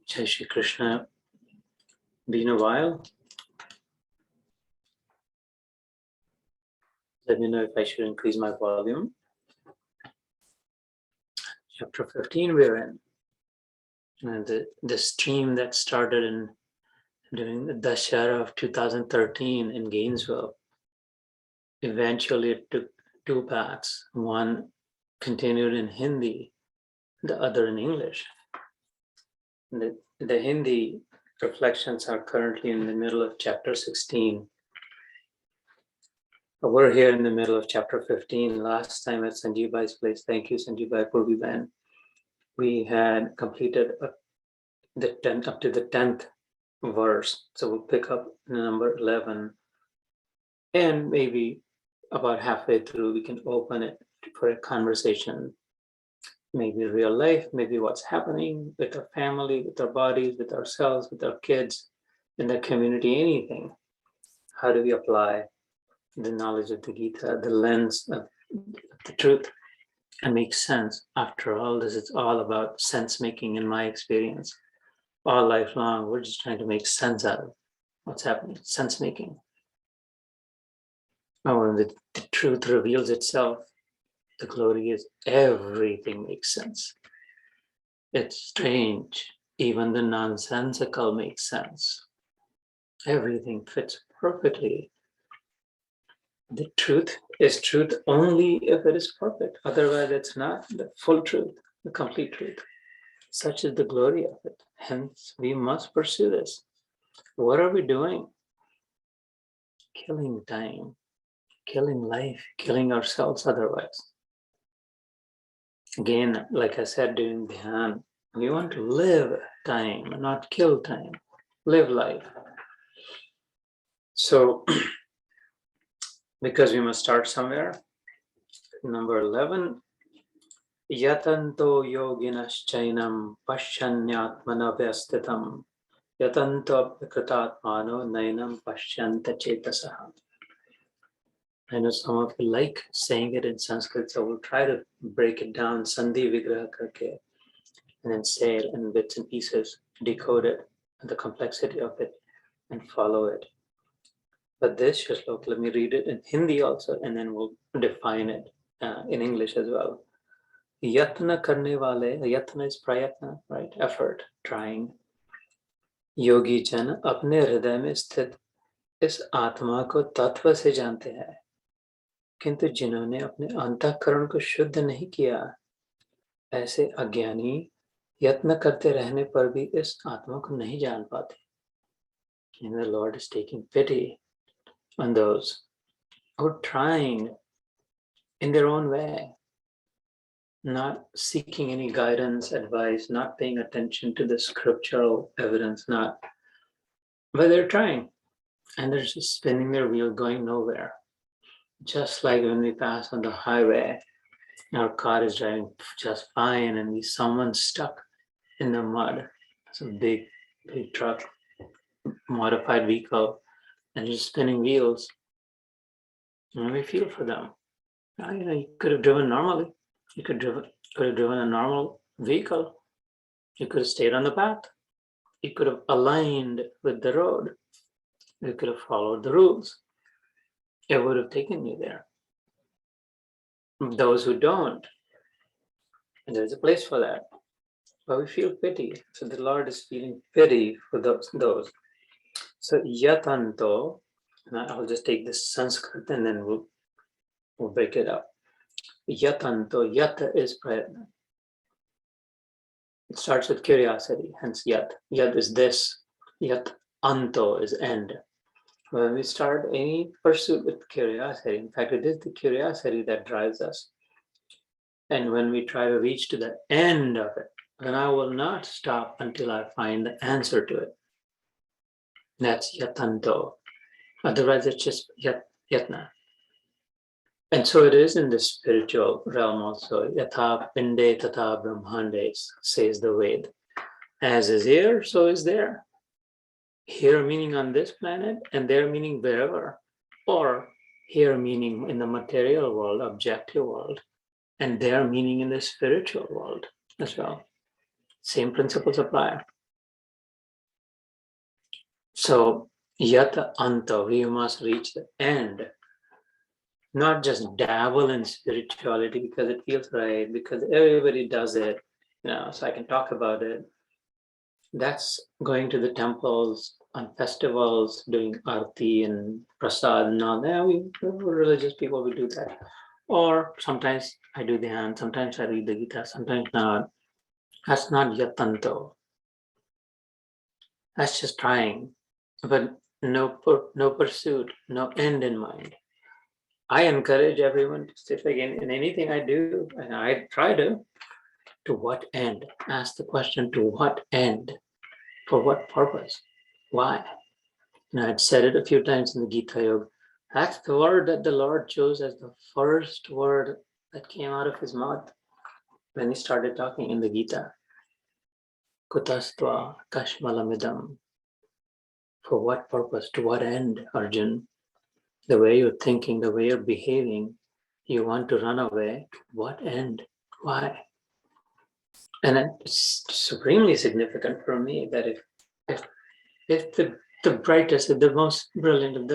Jai Shri Krishna. Been a while. Let me know if I should increase my volume. Chapter 15 we're in. And the stream that started during the Dashara of 2013 in Gainesville, eventually it took two paths. One continued in Hindi, the other in English. The Hindi reflections are currently in the middle of chapter 16. We're here in the middle of chapter 15. Last time at Sanjeev Bhai's place, thank you Sanjeev Bhai Purvi Ben, we had completed up to the 10th verse. So we'll pick up number 11, and maybe about halfway through we can open it for a conversation. Maybe real life, maybe what's happening with our family, with our bodies, with ourselves, with our kids, in the community, anything. How do we apply the knowledge of the Gita, the lens of the truth, and make sense? After all, this is all about sense making in my experience. All life long, we're just trying to make sense out of what's happening, sense making. Oh, and the truth reveals itself. The glory is everything makes sense. It's strange. Even the nonsensical makes sense. Everything fits perfectly. The truth is truth only if it is perfect. Otherwise, it's not the full truth, the complete truth. Such is the glory of it. Hence, we must pursue this. What are we doing? Killing time, killing life, killing ourselves otherwise. Again, like I said during Dhyan, we want to live time, not kill time. Live life. So, because we must start somewhere. Number 11. Yatanto yoginaschainam pasyanyatmanavyastitam yatanto apikritatmano nainam pasyanta chetasaha. I know some of you like saying it in Sanskrit, so we'll try to break it down, sandhi vigraha karke, and then say it in bits and pieces, decode it, and the complexity of it, and follow it. But this shlok, let me read it in Hindi also, and then we'll define it in English as well. Yatna karne wale, yatna is prayatna, right? Effort, trying. Yogi jan apne hriday mein sthit is atma ko tattva se jante hai. किंतु जिन्होंने अपने अंतःकरण को शुद्ध नहीं किया, ऐसे अज्ञानी यत्न करते रहने पर भी इस आत्मा को नहीं जान पाते. And the Lord is taking pity on those who are trying in their own way, not seeking any guidance, advice, not paying attention to the scriptural evidence, but they're trying, and they're just spinning their wheel, going nowhere. Just like when we pass on the highway, our car is driving just fine, and someone's stuck in the mud. It's a big truck, modified vehicle, and just spinning wheels. And we feel for them. You could have driven normally. You could have driven a normal vehicle. You could have stayed on the path. You could have aligned with the road. You could have followed the rules. It would have taken you there. Those who don't, and there's a place for that. But we feel pity. So the Lord is feeling pity for those. So yatanto, and I'll just take this Sanskrit and then we'll break it up. Yatanto, yata is prayatna. It starts with curiosity, hence yat. Yat is this. Yat anto is end. When we start any pursuit with curiosity, in fact, it is the curiosity that drives us. And when we try to reach to the end of it, then I will not stop until I find the answer to it. That's yatanto. Otherwise, it's just yatna. And so it is in the spiritual realm also. Yatha pinde tata brahmande, says the Ved. As is here, so is there. Here meaning on this planet, and there meaning wherever. Or here meaning in the material world, objective world, and there meaning in the spiritual world as well. Same principles apply. So, yata anta, we must reach the end. Not just dabble in spirituality because it feels right, because everybody does it, so I can talk about it. That's going to the temples on festivals, doing arti and prasad and all that. We're religious people, we do that. Or sometimes I do dhyan, sometimes I read the Gita, sometimes not. That's not yatanto. That's just trying, but no pursuit, no end in mind. I encourage everyone to sit again in anything I do, and I try to what end? Ask the question, to what end? For what purpose? Why? And I'd said it a few times in the Gita Yoga. That's the word that the Lord chose as the first word that came out of his mouth when he started talking in the Gita. Kutastva kashmalamidam. For what purpose? To what end, Arjun? The way you're thinking, the way you're behaving, you want to run away. To what end? Why? And it's supremely significant for me that if the brightest, the most brilliant,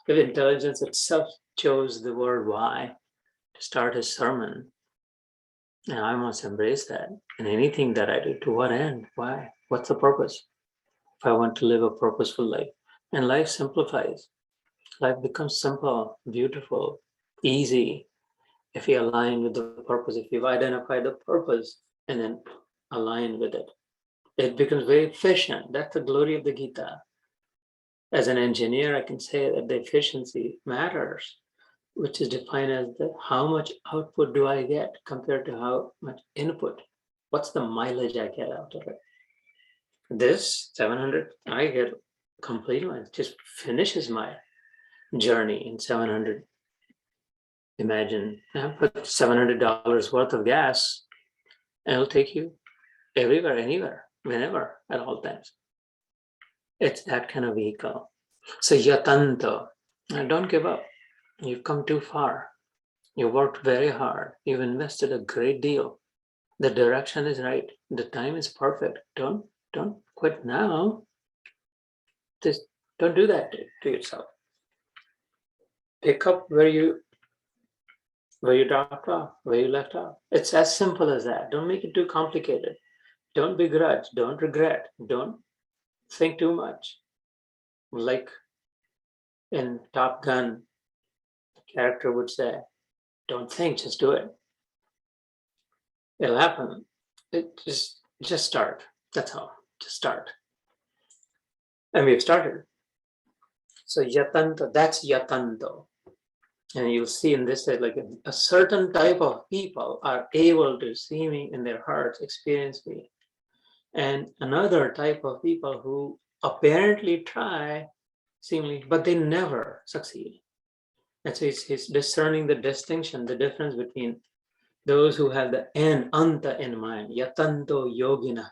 if intelligence itself chose the word why to start his sermon, and I must embrace that. And anything that I do, to what end? Why? What's the purpose? If I want to live a purposeful life. And life simplifies. Life becomes simple, beautiful, easy, if you align with the purpose, if you've identified the purpose and then align with it. It becomes very efficient. That's the glory of the Gita. As an engineer, I can say that the efficiency matters, which is defined as how much output do I get compared to how much input. What's the mileage I get out of it? This 700, I get complete, it just finishes my journey in 700. Imagine, put $700 worth of gas, and it'll take you everywhere, anywhere, whenever, at all times. It's that kind of vehicle. So yatanto, don't give up. You've come too far. You worked very hard. You've invested a great deal. The direction is right. The time is perfect. Don't quit now. Just don't do that to yourself. Pick up where you dropped off, where you left off. It's as simple as that. Don't make it too complicated. Don't begrudge. Don't regret. Don't think too much. Like in Top Gun, the character would say, don't think, just do it. It'll happen. It just start. That's all. Just start. And we've started. So yatanto, that's yatanto. And you'll see in this, like a certain type of people are able to see me in their hearts, experience me. And another type of people who apparently try, seemingly, but they never succeed. And so he's discerning the distinction, the difference between those who have the anta in mind, yatanto yogina.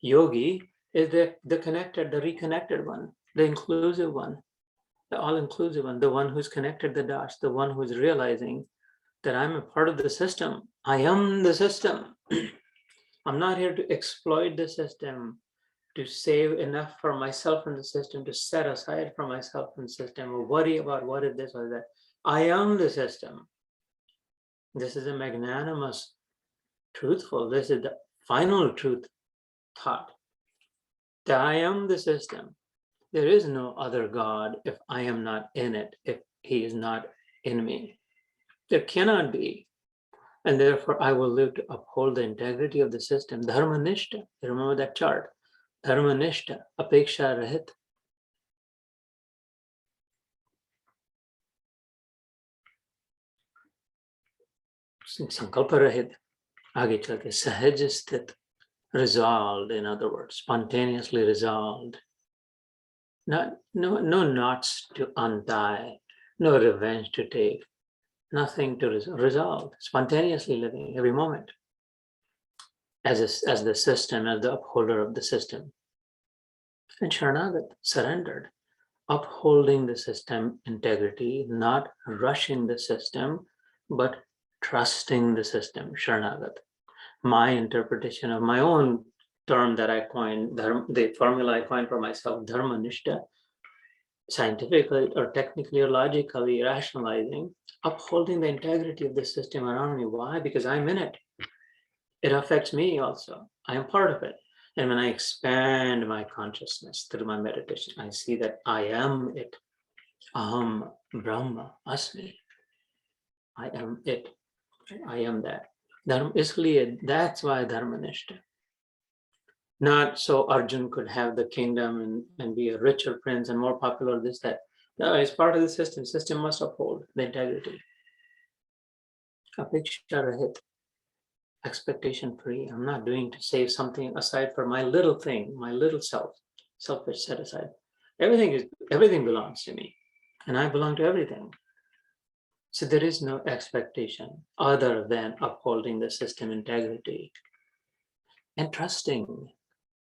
Yogi is the connected, the reconnected one, the inclusive one, the all-inclusive one, the one who's connected the dots, the one who's realizing that I'm a part of the system. I am the system. I'm not here to exploit the system, to save enough for myself in the system, to set aside for myself in the system, or worry about what is this or that. I am the system. This is a magnanimous, truthful, this is the final truth thought. That I am the system. There is no other God if I am not in it, if he is not in me. There cannot be. And therefore I will live to uphold the integrity of the system. Dharma nishta. Remember that chart. Dharma nishta, apeksha rahit. Sankalpa rahit. Aage chalke sahaj sthit. Resolved, in other words, spontaneously resolved. No knots to untie, no revenge to take, nothing to resolve, spontaneously living every moment as the system, as the upholder of the system. And Sharanagat, surrendered, upholding the system integrity, not rushing the system, but trusting the system, Sharanagat. My interpretation of my own term that I coined, the formula I coined for myself, Dharma Nishta, scientifically or technically or logically rationalizing, upholding the integrity of the system around me. Why? Because I'm in it. It affects me also. I am part of it. And when I expand my consciousness through my meditation, I see that I am it. Aham Brahma Asmi. I am it. I am that. That's why Dharmanishta. Not so Arjun could have the kingdom and be a richer prince and more popular, this, that. No, it's part of the system. System must uphold the integrity. Apeksha rahit, expectation free. I'm not doing to save something aside for my little thing, my little self, selfish set aside. Everything belongs to me, and I belong to everything. So there is no expectation other than upholding the system integrity and trusting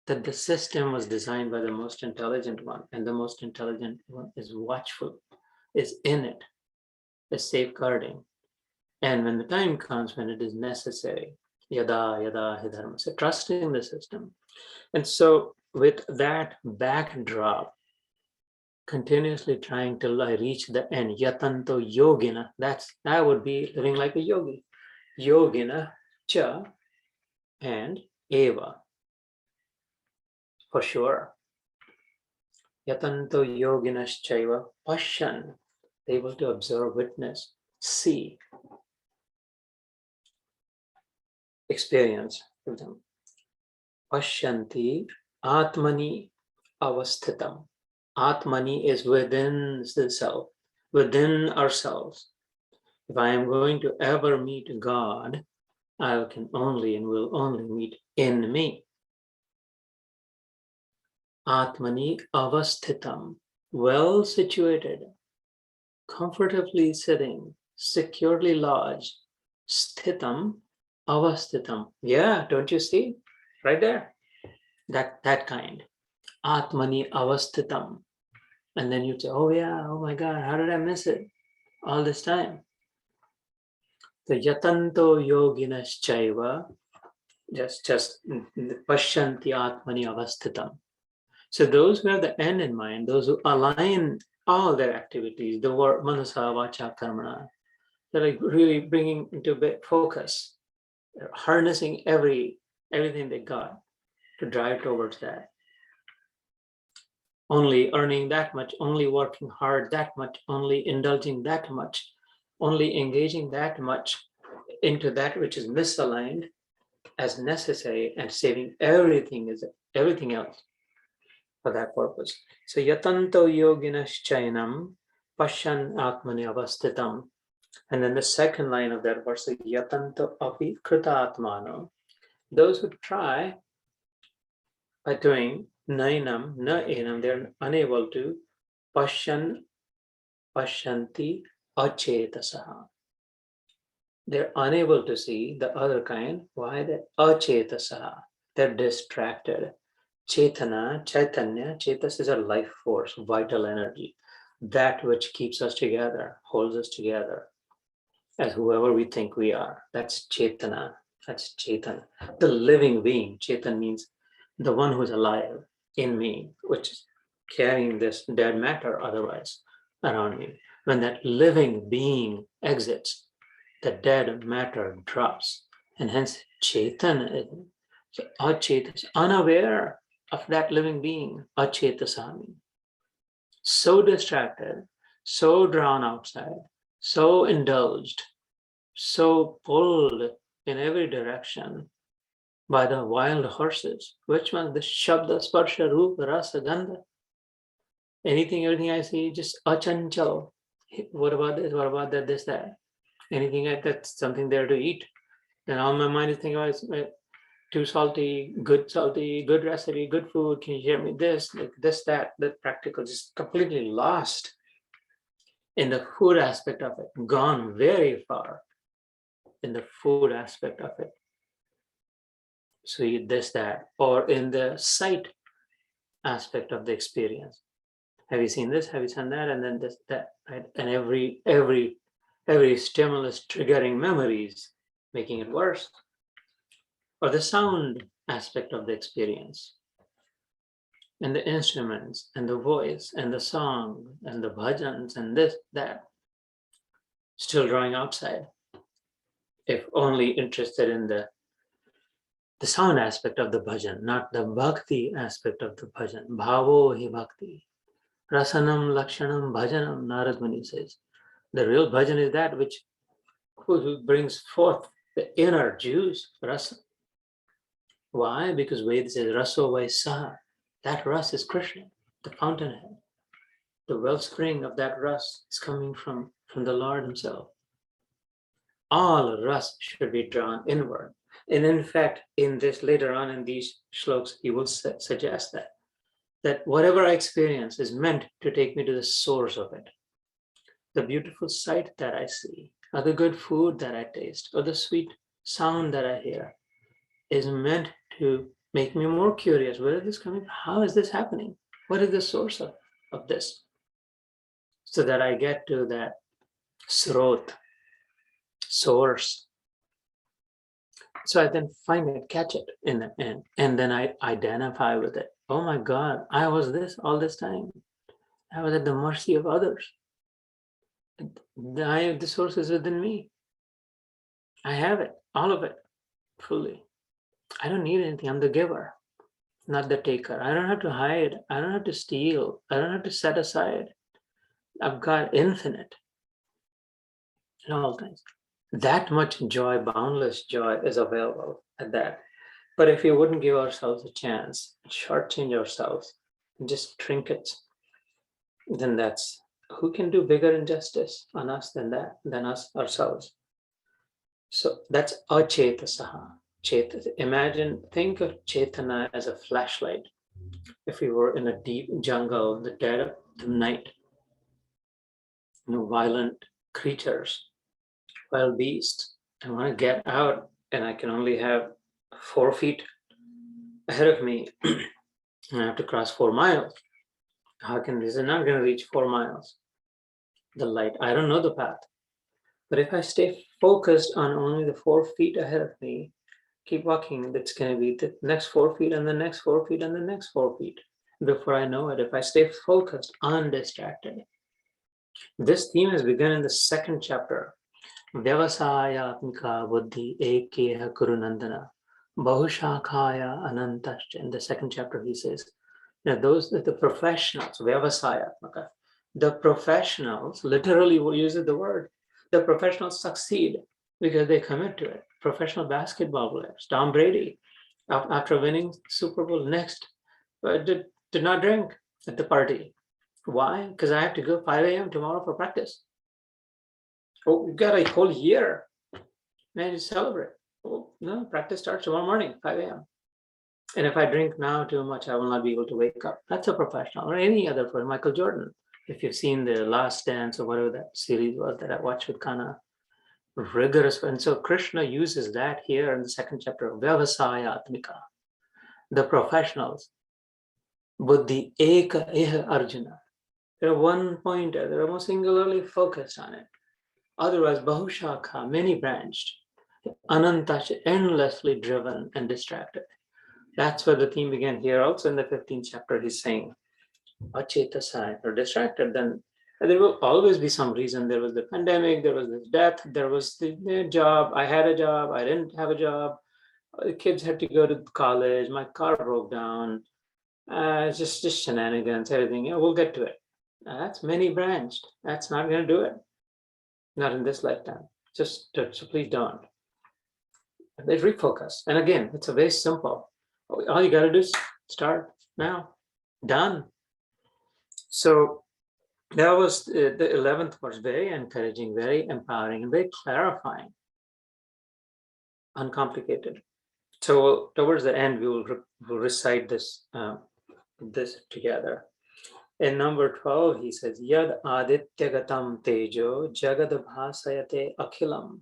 that the system was designed by the most intelligent one, and the most intelligent one is watchful, is in it, is safeguarding. And when the time comes when it is necessary, yada yada hidharma, so trusting the system. And so with that backdrop, continuously trying to reach the end, yatanto yogina, that would be living like a yogi. Yogina cha and eva, for sure. Yatanto yoginashchaiva pashan, able to observe, witness, see, experience with them. Pashyanti atmani avasthitam. Atmani is within the self, within ourselves. If I am going to ever meet God, I can only and will only meet in me. Atmani avasthitam, well situated, comfortably sitting, securely lodged, sthitam, avasthitam. Yeah, don't you see? Right there. That kind. Atmani avasthitam. And then you say, oh yeah, oh my God, how did I miss it all this time? The yatanto yoginaschaiva, just pashyanti atmani avasthitam. So those who have the end in mind, those who align all their activities, the word manasa vacha karmana, they're like really bringing into focus, harnessing everything they got to drive towards that. Only earning that much, only working hard that much, only indulging that much, only engaging that much into that which is misaligned as necessary, and saving everything else for that purpose. So yatanto yoginaschainam pashan atmani avasthitam. And then the second line of that verse, yatanto api kritatmano, those who try by doing nainam na enam, they're unable to pashyanti achetasaha. They're unable to see the other kind. Why? They're achetasaha. They're distracted. Chaitanya, chetas is a life force, vital energy, that which keeps us together, holds us together as whoever we think we are. That's Chaitanya. That's Chaitanya. The living being. Chaitanya means the one who's alive in me, which is carrying this dead matter otherwise around me. When that living being exits, the dead matter drops, and hence Chaitanya. So Acheta is unaware of that living being, Achetasami. So distracted, so drawn outside, so indulged, so pulled in every direction by the wild horses. Which one? The Shabda, Sparsha, Rupa, Rasa, Gandha. Everything I see, just achanchal. What about this? What about that? This, that. Anything that's something there to eat. And all my mind is thinking about is too salty, good recipe, good food. Can you hear me? This, like this, that practical, just completely lost in the food aspect of it, gone very far in the food aspect of it. So this, that, or in the sight aspect of the experience. Have you seen this? Have you seen that? And then this, that, right? And every stimulus triggering memories, making it worse. Or the sound aspect of the experience. and the instruments and the voice and the song and the bhajans and this, that, still drawing outside. If only interested in the sound aspect of the bhajan, not the bhakti aspect of the bhajan. Bhavo hi bhakti. Rasanam lakshanam bhajanam, Narad Muni says. The real bhajan is that which brings forth the inner juice, rasa. Why? Because Veda says raso vaisaha. That ras is Krishna, the fountainhead. The wellspring of that ras is coming from the Lord himself. All ras should be drawn inward. And in fact, in this later on in these shlokas, he will suggest that whatever I experience is meant to take me to the source of it. The beautiful sight that I see, or the good food that I taste, or the sweet sound that I hear is meant to make me more curious. Where is this coming from? How is this happening? What is the source of this? So that I get to that srot, source. So I then find it, catch it in the end, and then I identify with it. Oh my God, I was this all this time. I was at the mercy of others. The source is within me. I have it, all of it, fully. I don't need anything. I'm the giver, not the taker. I don't have to hide. I don't have to steal. I don't have to set aside. I've got infinite in all things. That much joy, boundless joy, is available at that. But if we wouldn't give ourselves a chance, shortchange ourselves, just trinkets, then that's, who can do bigger injustice on us than us ourselves? So that's achetasaha. Imagine, think of Chaitanya as a flashlight. If we were in a deep jungle, in the dead of the night, violent creatures, wild beasts, I want to get out and I can only have 4 feet ahead of me and I have to cross 4 miles. How can this? I'm not going to reach 4 miles. The light, I don't know the path. But if I stay focused on only the 4 feet ahead of me, keep walking, it's going to be the next 4 feet and the next 4 feet and the next 4 feet. Before I know it, if I stay focused, undistracted. This theme has begun in the 2nd chapter. Vyavasayatmika buddhi ekeha kurunandana bahushakaya anantascha. In the 2nd chapter, he says, those that the professionals, vyavasayatmaka, the professionals, literally uses the word, the professionals succeed because they commit to it. Professional basketball players, Tom Brady, after winning Super Bowl, did not drink at the party. Why? Because I have to go 5 a.m. tomorrow for practice. Oh, we've got a whole year. Man, you celebrate. Oh, no, practice starts tomorrow morning, 5 a.m. And if I drink now too much, I will not be able to wake up. That's a professional. Or any other person, Michael Jordan. If you've seen The Last Dance or whatever that series was that I watched with Kana, rigorous. And so Krishna uses that here in the 2nd chapter, Vyavasayatmika, the professionals. Buddhi eka iha Arjuna. They're one pointer, they're almost singularly focused on it. Otherwise, bahushakha, many branched, anantasha, endlessly driven and distracted. That's where the theme began here. Also in the 15th chapter, he's saying, achetasai, or distracted, then there will always be some reason. There was the pandemic, there was this death, there was the job. I had a job, I didn't have a job. The kids had to go to college, my car broke down. Just shenanigans, everything. We'll get to it. That's many branched. That's not going to do it. Not in this lifetime. So please don't. They refocus. And again, it's a very simple. All you got to do is start now. Done. So that was the 11th verse. Very encouraging, very empowering, and very clarifying. Uncomplicated. So towards the end, we'll recite this together. In number 12, he says, Yad adityagatam tejo jagad bhasayate akhilam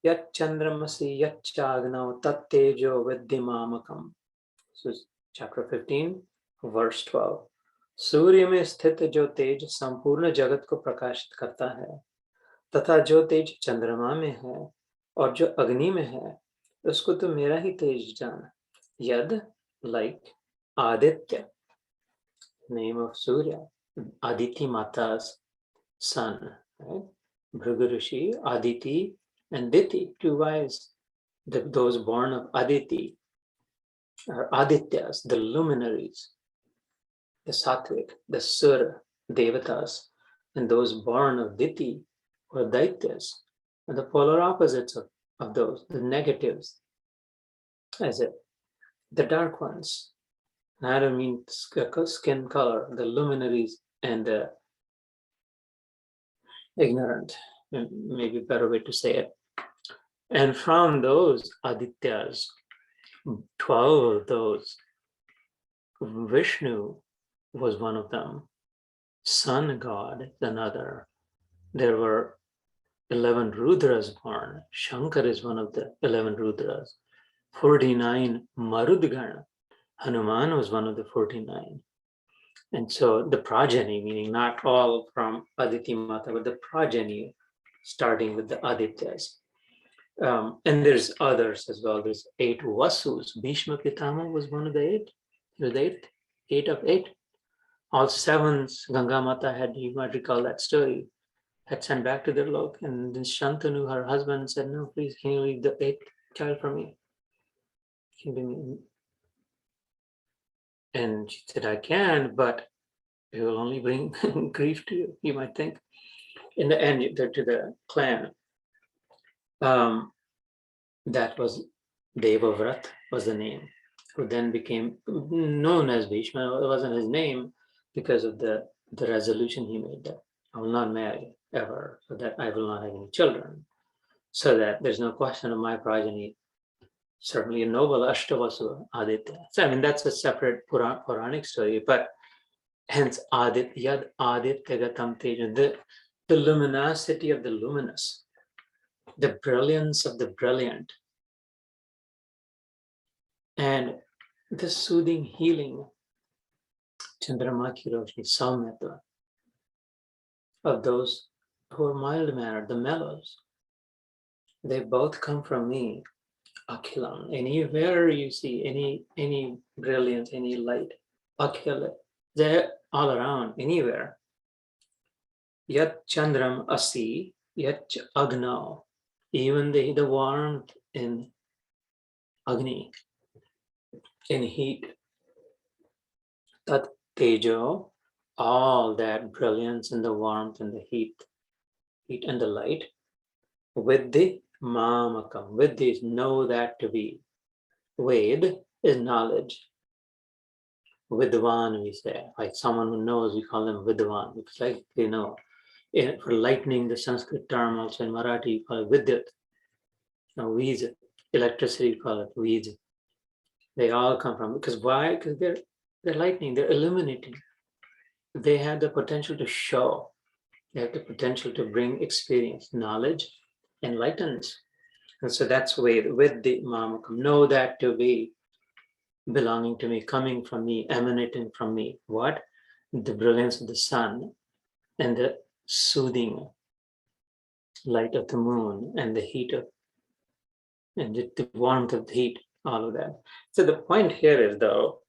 yat chandramasi yat chagnav tat tejo viddimamakam. So chapter 15, verse 12. सूर्य में स्थित जो तेज संपूर्ण जगत को प्रकाशित करता है तथा जो तेज चंद्रमा में है और जो अग्नि में है उसको तो मेरा ही तेज जान. Yad, like Aditya, name of Surya, Aditi Mata's son, right? Bhrigu Rishi, Aditi and Diti, two wives. Those born of Aditi are Adityas, the luminaries, the Sattvic, the Sura, Devatas, and those born of Diti or Daityas are the polar opposites of those, the negatives, as it, the dark ones. And I don't mean skin color, the luminaries and the ignorant, maybe a better way to say it. And from those Adityas, 12 of those, Vishnu was one of them, sun god another. There were 11 Rudras born. Shankar is one of the 11 Rudras. 49 Marudgana. Hanuman was one of the 49. And so the progeny, meaning not all from Aditi Mata, but the progeny, starting with the Adityas. And there's others as well. There's 8 Vasus. Bhishma Pitama was one of the 8. He was 8 of 8. All 7 Ganga Mata had, you might recall that story, had sent back to their lok. And then Shantanu, her husband, said, no, please, can you leave the 8th child for me? And she said, I can, but it will only bring grief to you, you might think. In the end, to the clan. That was Devavrat was the name, who then became known as Bhishma. It wasn't his name because of the resolution he made that I will not marry ever, so that I will not have any children, so that there's no question of my progeny. Certainly a noble Ashtavasu Aditya. So I mean, that's a separate Puranic story, but hence Aditya Gatam Teja, the luminosity of the luminous, the brilliance of the brilliant, and the soothing healing Chandrama ki roshni, Saumyatva, of those who are mild-mannered, the mellows. They both come from me, Akhilam. Anywhere you see any brilliance, any light, Akhila, they're all around, anywhere. Yat Chandram Asi, Yat Agno, even the warmth in Agni, in heat. Tat Tejo, all that brilliance and the warmth and the heat and the light, with the Mamakam, with this, know that to be. Ved is knowledge. Vidwan, we say, like someone who knows, we call them Vidwan, because like they know. For lightning, the Sanskrit term also in Marathi, you call it Vidyat. Now, Veej, electricity, you call it Veej. They all come from, because why? Because they're lightning, they're illuminating. They have the potential to show. They have the potential to bring experience, knowledge, enlightens. And so that's with the Mamakam. Know that to be belonging to me, coming from me, emanating from me. What? The brilliance of the sun and the soothing light of the moon and the heat of, and the warmth of the heat, all of that. So the point here is, though,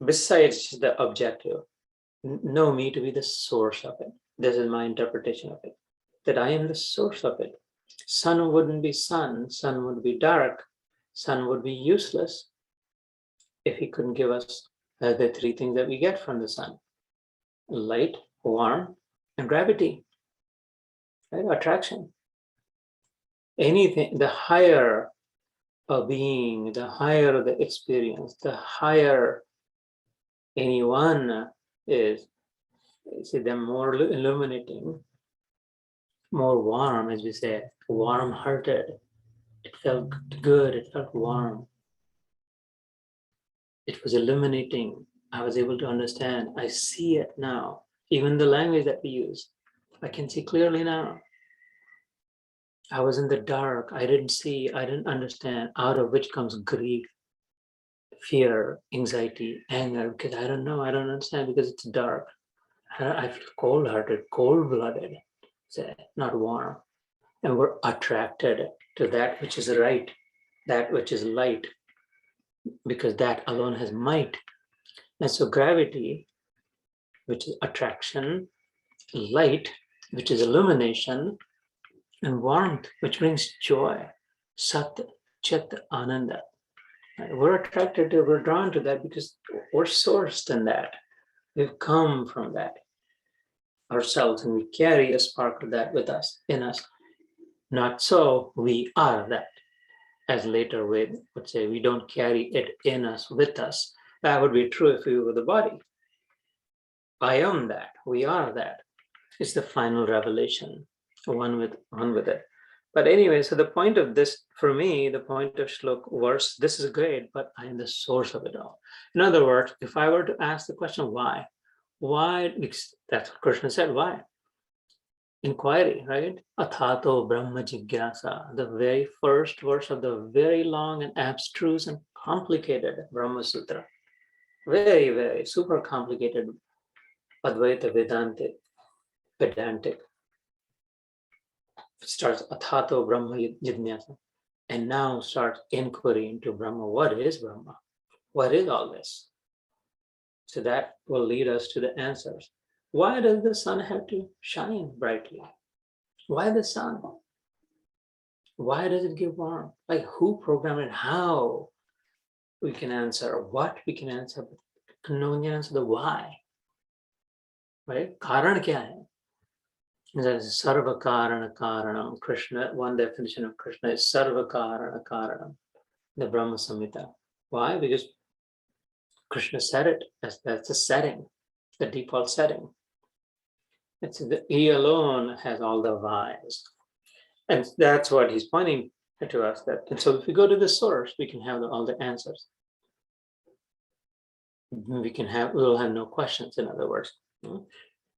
besides the objective, know me to be the source of it. This is my interpretation of it, that I am the source of it. Sun wouldn't be sun would be dark, sun would be useless if he couldn't give us the 3 things that we get from the sun: light, warmth, and gravity, right? Attraction. Anything, the higher a being, the higher the experience, the higher anyone is, see, the more illuminating, more warm, as we say, warm-hearted. It felt good, it felt warm. It was illuminating. I was able to understand. I see it now. Even the language that we use, I can see clearly now. I was in the dark. I didn't see, I didn't understand, out of which comes grief, fear, anxiety, anger, because I don't know, I don't understand, because it's dark. I feel cold-hearted, cold-blooded, not warm. And we're attracted to that which is right, that which is light, because that alone has might. And so gravity which is attraction, light, which is illumination, and warmth, which brings joy. Sat, Chit, Ananda. We're attracted to, we're drawn to that because we're sourced in that. We've come from that ourselves, and we carry a spark of that with us, in us. Not so, we are that. As later we would say, we don't carry it in us, with us. That would be true if we were the body. I am that, we are that. It's the final revelation, one with it. But anyway, so the point of this, for me, the point of Shlok verse, this is great, but I am the source of it all. In other words, if I were to ask the question, why? Why? Because that's what Krishna said, why? Inquiry, right? Athato Brahma Jigyasa, the very first verse of the very long and abstruse and complicated Brahma Sutra. Very, very super complicated Advaita Vedantic, pedantic. It starts Athato Brahma Jigyasa, and now starts inquiry into Brahma. What is Brahma? What is all this? So that will lead us to the answers. Why does the sun have to shine brightly? Why the sun? Why does it give warmth? Like, who programmed it? How? We can answer what we can answer, but no one can answer the why. Right? Karan kya hai? That is Sarva Karana Karanam. Krishna, one definition of Krishna is Sarva Karana Karanam, the Brahma Samhita. Why? Because Krishna said it. That's the setting, the default setting. He alone has all the whys. And that's what he's pointing to us. And so if we go to the source, we can have all the answers. We'll have no questions, in other words.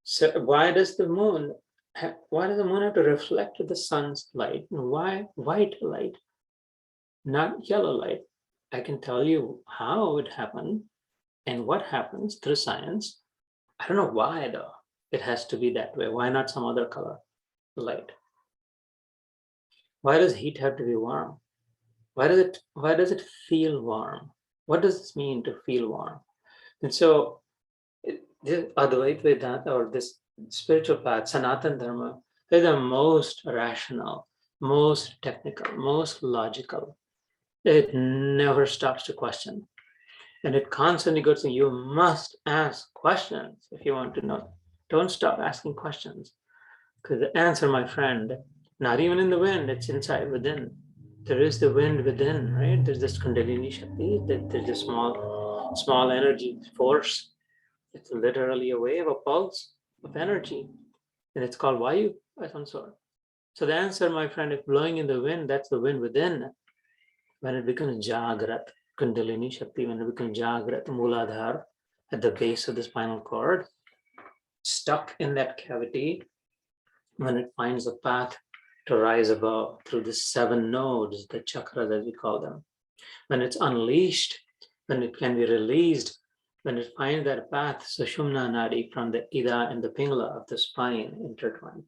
So why does the moon have to reflect the sun's light? Why white light, not yellow light? I can tell you how it happened and what happens through science. I don't know why though. It has to be that way. Why not some other color light? Why does heat have to be warm? Why does it feel warm? What does this mean to feel warm? And so this Advaita Vedanta, or this spiritual path, Sanatana Dharma, is the most rational, most technical, most logical. It never stops to question. And it constantly goes to, you must ask questions if you want to know. Don't stop asking questions. Because the answer, my friend, not even in the wind, it's inside, within. There is the wind within, right? There's this Kundalini Shakti, there's this small energy force. It's literally a wave, a pulse of energy. And it's called Vayu, by some sort. So the answer, my friend, if blowing in the wind, that's the wind within. When it becomes Jagrat, Kundalini Shakti, when it becomes Jagrat, Mooladhara, at the base of the spinal cord, stuck in that cavity, when it finds a path to rise above through the 7 nodes, the chakras as we call them, when it's unleashed, when it can be released, when it finds that path, Sushumna Nadi, from the Ida and the Pingala of the spine intertwined,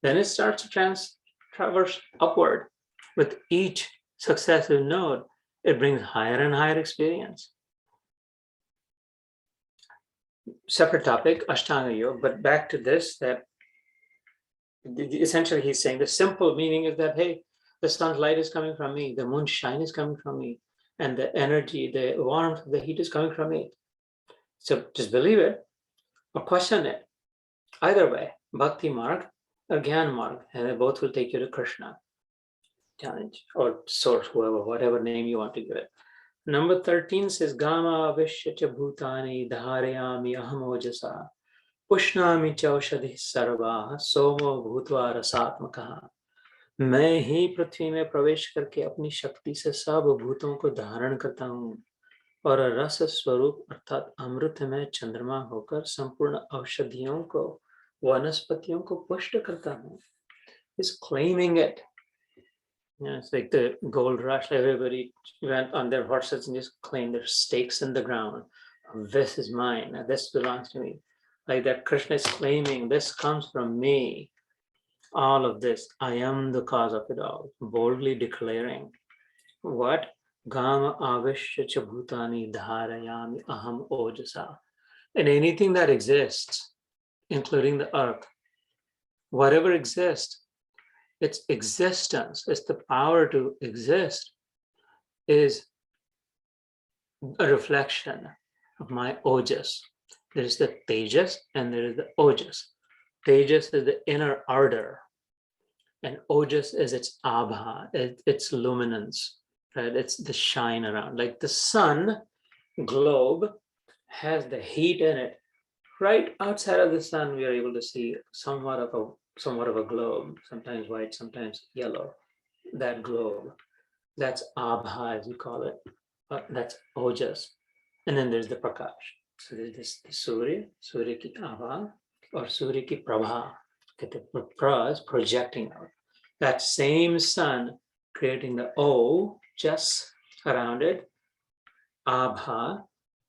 then it starts to traverse upward. With each successive node, it brings higher and higher experience. Separate topic, Ashtanga Yoga, but back to this, that essentially he's saying the simple meaning is that, hey, the sun's light is coming from me, the moon's shine is coming from me, and the energy, the warmth, the heat is coming from me. So just believe it or question it. Either way, Bhakti Marg or Gyan Marg, and they both will take you to Krishna. Challenge or source, whatever name you want to give it. Number 13 says, Gama Vishya Bhutani Dharayami Ahamojasa Pushnami Chaushadhi Sarva Somo Bhutva Rasatmakaha. मैं ही पृथ्वी में प्रवेश करके अपनी शक्ति से सब भूतों को धारण करता हूँ और रस स्वरूप अर्थात अमृत में चंद्रमा होकर संपूर्ण औषधियों को, वनस्पतियों को पुष्ट करता हूँ. He's claiming it. It's like the gold rush. Everybody went on their horses and just claimed their stakes in the ground. This is mine. This belongs to me. Like that, Krishna is claiming, this comes from me. All of this, I am the cause of it all. Boldly declaring, what? Gama avishya cha bhutani dharayami aham ojasa. And anything that exists, including the earth, whatever exists, its existence, it's the power to exist, is a reflection of my ojas. There is the tejas and there is the ojas. Tejas is the inner ardor, and ojas is its abha, its luminance, right? It's the shine around. Like the sun globe has the heat in it. Right outside of the sun, we are able to see somewhat of a globe, sometimes white, sometimes yellow. That globe, that's abha, as you call it. That's ojas. And then there's the prakash. So there's this the Surya ki abha, or Surya ki prabha. The pra is projecting out. That same sun creating the O just around it, abha,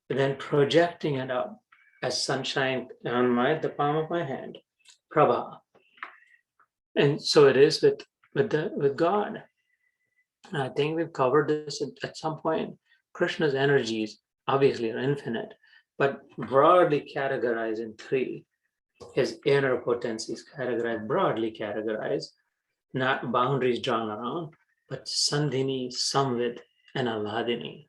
and then projecting it out as sunshine on the palm of my hand, prabha. And so it is with God. And I think we've covered this at some point. Krishna's energies obviously are infinite, but broadly categorized in three. His inner potencies broadly categorized, not boundaries drawn around, but Sandhini, Samvid, and Ahladini.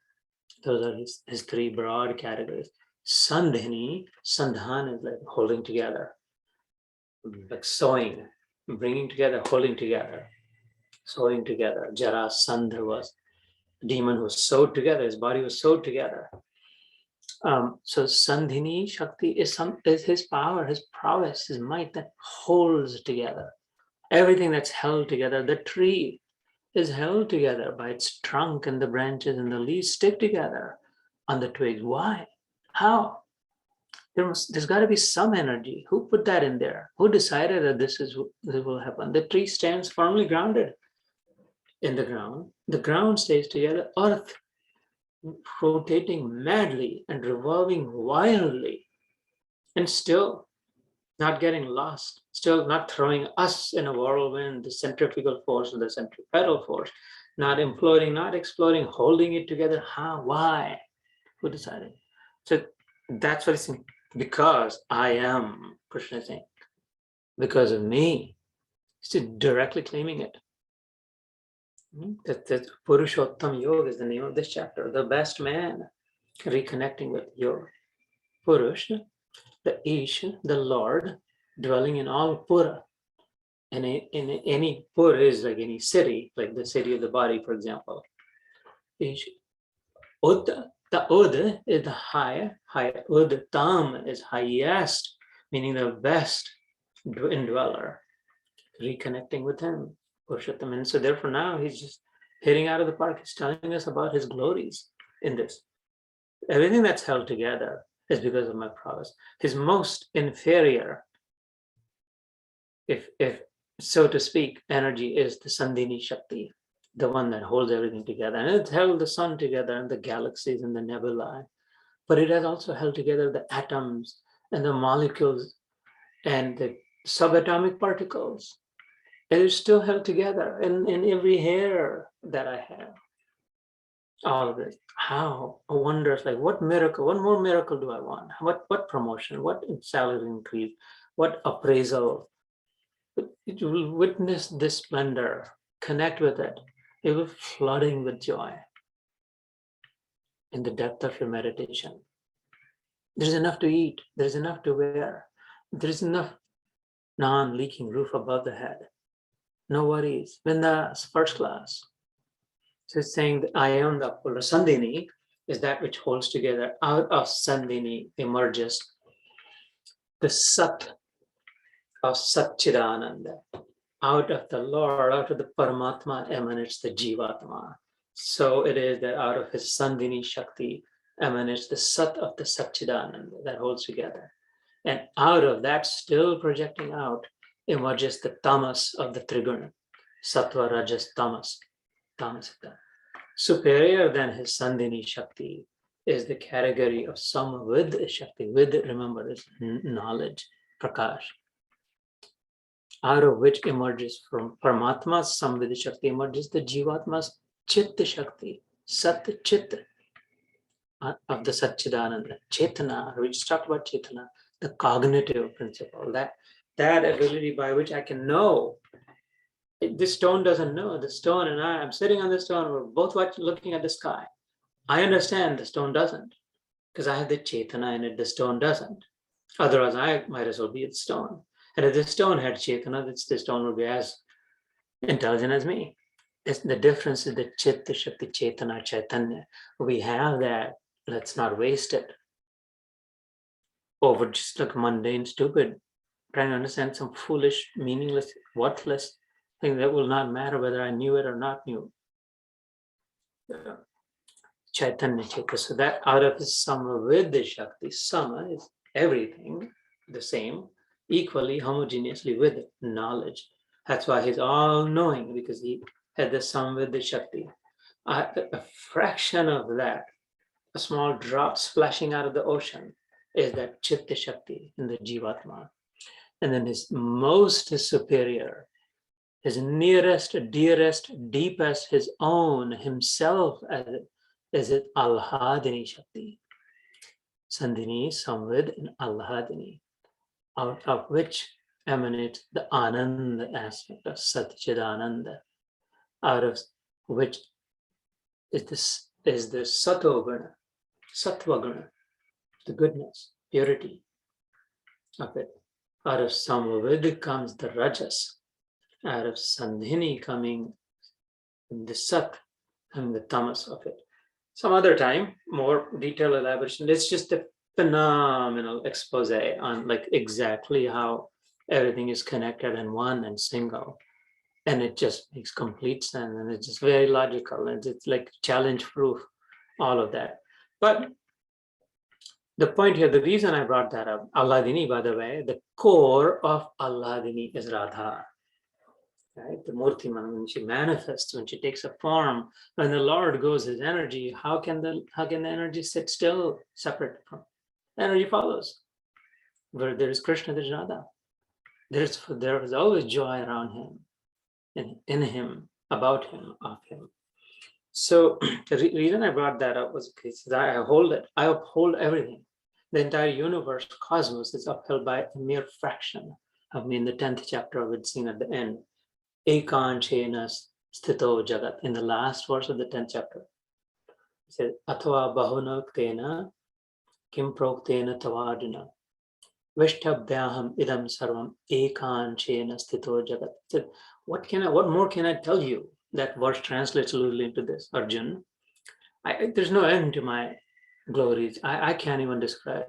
Those are his three broad categories. Sandhini, Sandhan is like holding together, like sewing, bringing together, holding together, sewing together. Jarasandha was a demon who was sewed together, his body was sewed together. So Sandhini Shakti is his power, his prowess, his might that holds together. Everything that's held together, the tree is held together by its trunk, and the branches and the leaves stick together on the twigs. Why? How? There's got to be some energy. Who put that in there? Who decided that this will happen? The tree stands firmly grounded in the ground. The ground stays together. Earth rotating madly and revolving wildly, and still not getting lost, still not throwing us in a whirlwind, the centrifugal force or the centripetal force, not imploding, not exploding, holding it together. How? Why? Who decided? So that's what it's saying. Because I am, Krishna is saying, because of me. He's directly claiming it. That Purushottam Yog is the name of this chapter. The best man, reconnecting with your Purush, the Ish, the Lord, dwelling in all Pura. And in any Pura is like any city, like the city of the body, for example. Ish. Ud, the Ud is the high, Ud Tam is highest, meaning the best indweller, reconnecting with him, Purushottam. And so therefore now he's just hitting out of the park. He's telling us about his glories in this. Everything that's held together is because of my prowess. His most inferior, if so to speak, energy is the Sandhini Shakti, the one that holds everything together. And it's held the sun together and the galaxies and the nebulae. But it has also held together the atoms and the molecules and the subatomic particles. It is still held together in every hair that I have. All of it. How? A wondrous, like what miracle, what more miracle do I want? What promotion, what salary increase, what appraisal? You will witness this splendor, connect with it. It will be flooding with joy in the depth of your meditation. There's enough to eat, there's enough to wear, there's enough non-leaking roof above the head. No worries. Bindas, first class. So it's saying that I am the Pura. Sandhini is that which holds together. Out of Sandhini emerges the Sat of Satchidananda. Out of the Lord, out of the Paramatma emanates the Jivatma. So it is that out of his Sandhini Shakti emanates the Sat of the Satchidananda that holds together. And out of that, still projecting out, emerges the Tamas of the Triguna. Sattva, Rajas, Tamas. Tamasita. Superior than his Sandhini Shakti is the category of some with Shakti. With, remember, is knowledge, Prakash. Out of which emerges from Paramatma's Samvidhi Shakti emerges the Jivatma's Chitta Shakti, Sat Chitta. of the Satchidananda, Chetana. We just talked about Chetana, the cognitive principle, that ability by which I can know. This stone doesn't know. The stone and I'm sitting on the stone. We're both looking at the sky. I understand the stone doesn't, because I have the Chetana in it. The stone doesn't. Otherwise, I might as well be a stone. And if the stone had Chetana, the stone would be as intelligent as me. The difference is the Chitta, Shakti, Chetana, Chaitanya. We have that. Let's not waste it over just like mundane, stupid, trying to understand some foolish, meaningless, worthless thing that will not matter whether I knew it or not knew. Chaitanya Chitta. So that out of his Sama with the Shakti, Sama is everything the same, equally, homogeneously with it, knowledge. That's why he's all knowing, because he had the Sama with the Shakti. A fraction of that, a small drop splashing out of the ocean, is that Chitta Shakti in the Jivatma. And then his most superior, his nearest, dearest, deepest, his own, himself, is it Alhadini Shakti. Sandhini, Samvid, and Alhadini, out of which emanates the Ananda aspect of Satchidananda, out of which is the Sattva Guna, the goodness, purity of it. Out of Samvid comes the Rajas. Out of Sandhini coming the Sat and the Tamas of it. Some other time, more detailed elaboration. It's just a phenomenal expose on like exactly how everything is connected and one and single. And it just makes complete sense, and it's just very logical, and it's like challenge proof, all of that. But the point here, the reason I brought that up, Alladini, by the way, the core of Alladini is Radha. Right? The Murtiman, when she manifests, when she takes a form, when the Lord goes his energy, how can the energy sit still, separate from? Energy follows. Where there is Krishna, there is Radha. There is always joy around him, in him, about him, of him. So the reason I brought that up was because I uphold everything. The entire universe, cosmos, is upheld by a mere fraction of me in the 10th chapter of it, seen at the end. Ekanchena sthito jagat, in the last verse of the 10th chapter. It says, Athva bahunaktena kim proktena tavadina vishtabhyaham idam sarvam ekanchena sthito jagat. It said, what more can I tell you? That verse translates loosely into this, Arjun. There's no end to my glories. I can't even describe.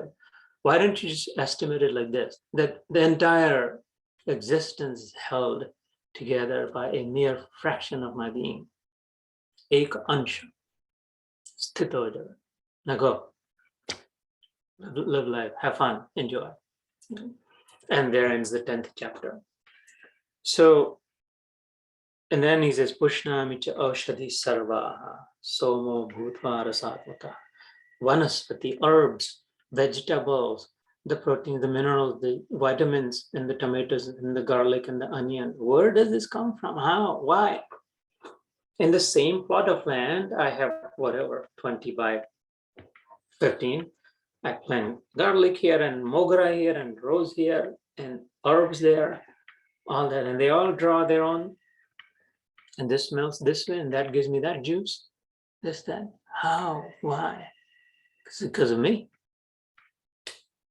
Why don't you just estimate it like this? That the entire existence is held together by a mere fraction of my being. Ek ansha. Sthito jagat. Now go. Live life, have fun, enjoy. And there ends the 10th chapter. So, and then he says, Pushnami cha aushadhi sarvaha, somo bhutva rasatmaka. Vanaspati, herbs, vegetables, the protein, the minerals, the vitamins in the tomatoes and the garlic and the onion. Where does this come from? How? Why? In the same plot of land, I have 20 by 15. I plant garlic here and mogra here and rose here and herbs there, all that. And they all draw their own. And this smells this way and that gives me that juice. This, that. How? Why? Because of me.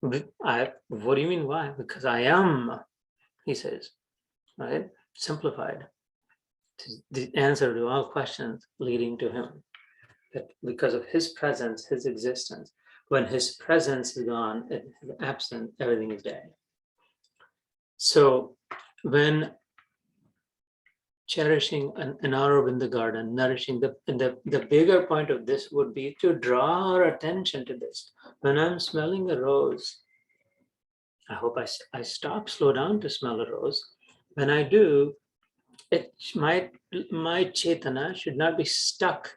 What do you mean why? Because I am, he says, right? Simplified. The answer to all questions leading to him. That because of his presence, his existence, when his presence is gone, absent, everything is dead. So when cherishing an herb in the garden, nourishing the bigger point of this would be to draw our attention to this. When I'm smelling a rose, I hope I stop, slow down to smell a rose. When I do, my chetana should not be stuck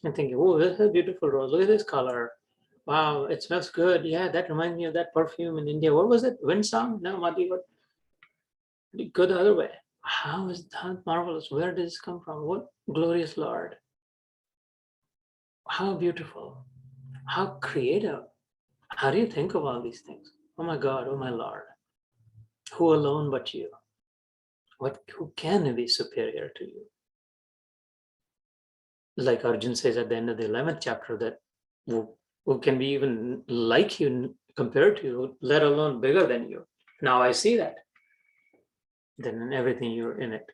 and thinking, oh, this is a beautiful rose. Look at this color. Wow, it smells good. Yeah, that reminds me of that perfume in India. What was it? Wind song? No, Mati, what? Go the other way. How is that marvelous? Where did this come from? What glorious Lord. How beautiful. How creative. How do you think of all these things? Oh my God, oh my Lord. Who alone but you? Who can be superior to you? Like Arjun says at the end of the 11th chapter, that who can be even like you, compared to you, let alone bigger than you. Now I see that. Then in everything you're in it.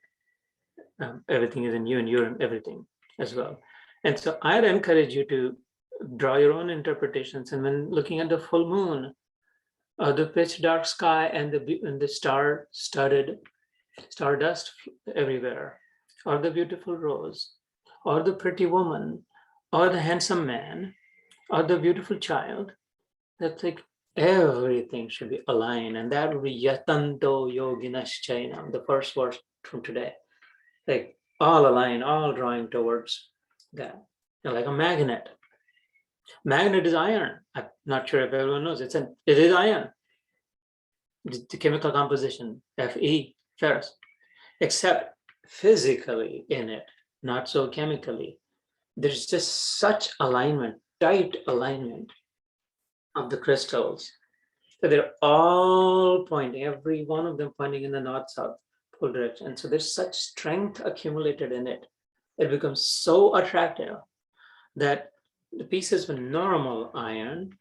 Everything is in you and you're in everything as well. And so I'd encourage you to draw your own interpretations. And when looking at the full moon, the pitch dark sky and the star-studded stardust everywhere, or the beautiful rose, or the pretty woman, or the handsome man, or the beautiful child, that's like everything should be aligned. And that will be yatanto yoginaschainam, the first verse from today. Like all aligned, all drawing towards that. And like a magnet. Magnet is iron. I'm not sure if everyone knows. It is iron. The chemical composition, Fe, ferrous. Except physically in it, not so chemically. There's just such alignment, tight alignment of the crystals. So they're all pointing, every one of them pointing in the north-south pole direction. So there's such strength accumulated in it. It becomes so attractive that the pieces with normal iron,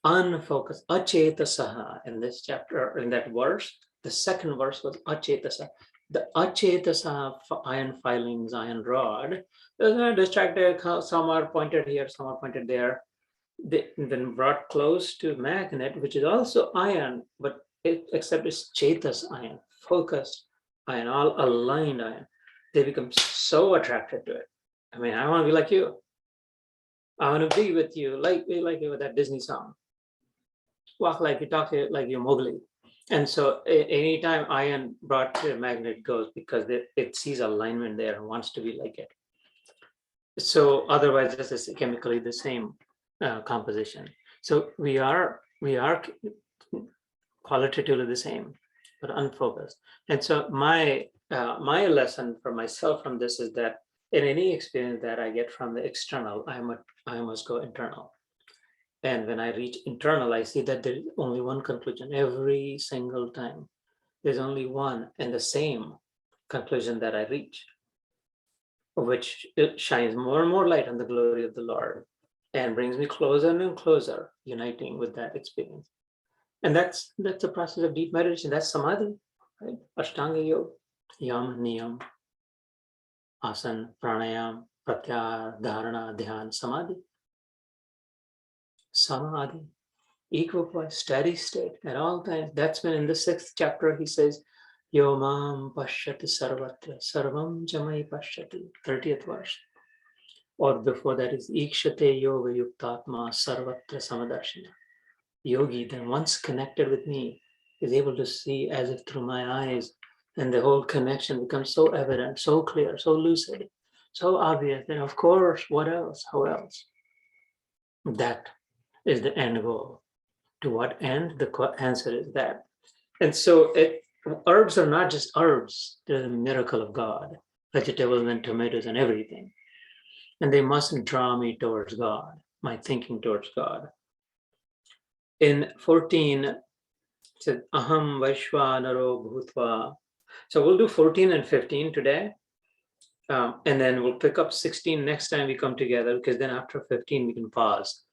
unfocused, achetasaha, in this chapter, in that verse, the second verse was achetasaha. The achetasa iron filings, iron rod, they're distracted, some are pointed here, some are pointed there. They then brought close to magnet, which is also iron, but except it's chetas iron, focused iron, all aligned iron. They become so attracted to it. I mean, I want to be like you. I want to be with you, like you with that Disney song. Walk like you, talk like you're Mowgli. And so anytime iron brought to a magnet goes because it sees alignment there and wants to be like it. So otherwise, this is chemically the same composition. So we are qualitatively the same, but unfocused. And so my lesson for myself from this is that in any experience that I get from the external, I must go internal. And when I reach internal, I see that there is only one conclusion every single time. There's only one and the same conclusion that I reach, which it shines more and more light on the glory of the Lord and brings me closer and closer, uniting with that experience. And that's the process of deep meditation. That's samadhi, right? Ashtanga yoga, yam, niyam, asan, pranayam, pratyahara, dharana, dhyan, samadhi. Samadhi, equipoise, steady state at all times. That's when in the 6th chapter he says, Yo mam pashyati sarvatra, sarvam jamai pashyati, 30th verse. Or before that is Ikshate yoga yuktatma sarvatra samadarshana. Yogi, then once connected with me, is able to see as if through my eyes, and the whole connection becomes so evident, so clear, so lucid, so obvious. Then of course, what else? How else? That is the end goal. To what end? The answer is that. And so herbs are not just herbs, they're the miracle of God, vegetables and tomatoes and everything. And they mustn't draw me towards God, my thinking towards God. In 14, it said, Aham Vaishvanaro Bhutva. So we'll do 14 and 15 today. And then we'll pick up 16 next time we come together, because then after 15 we can pause.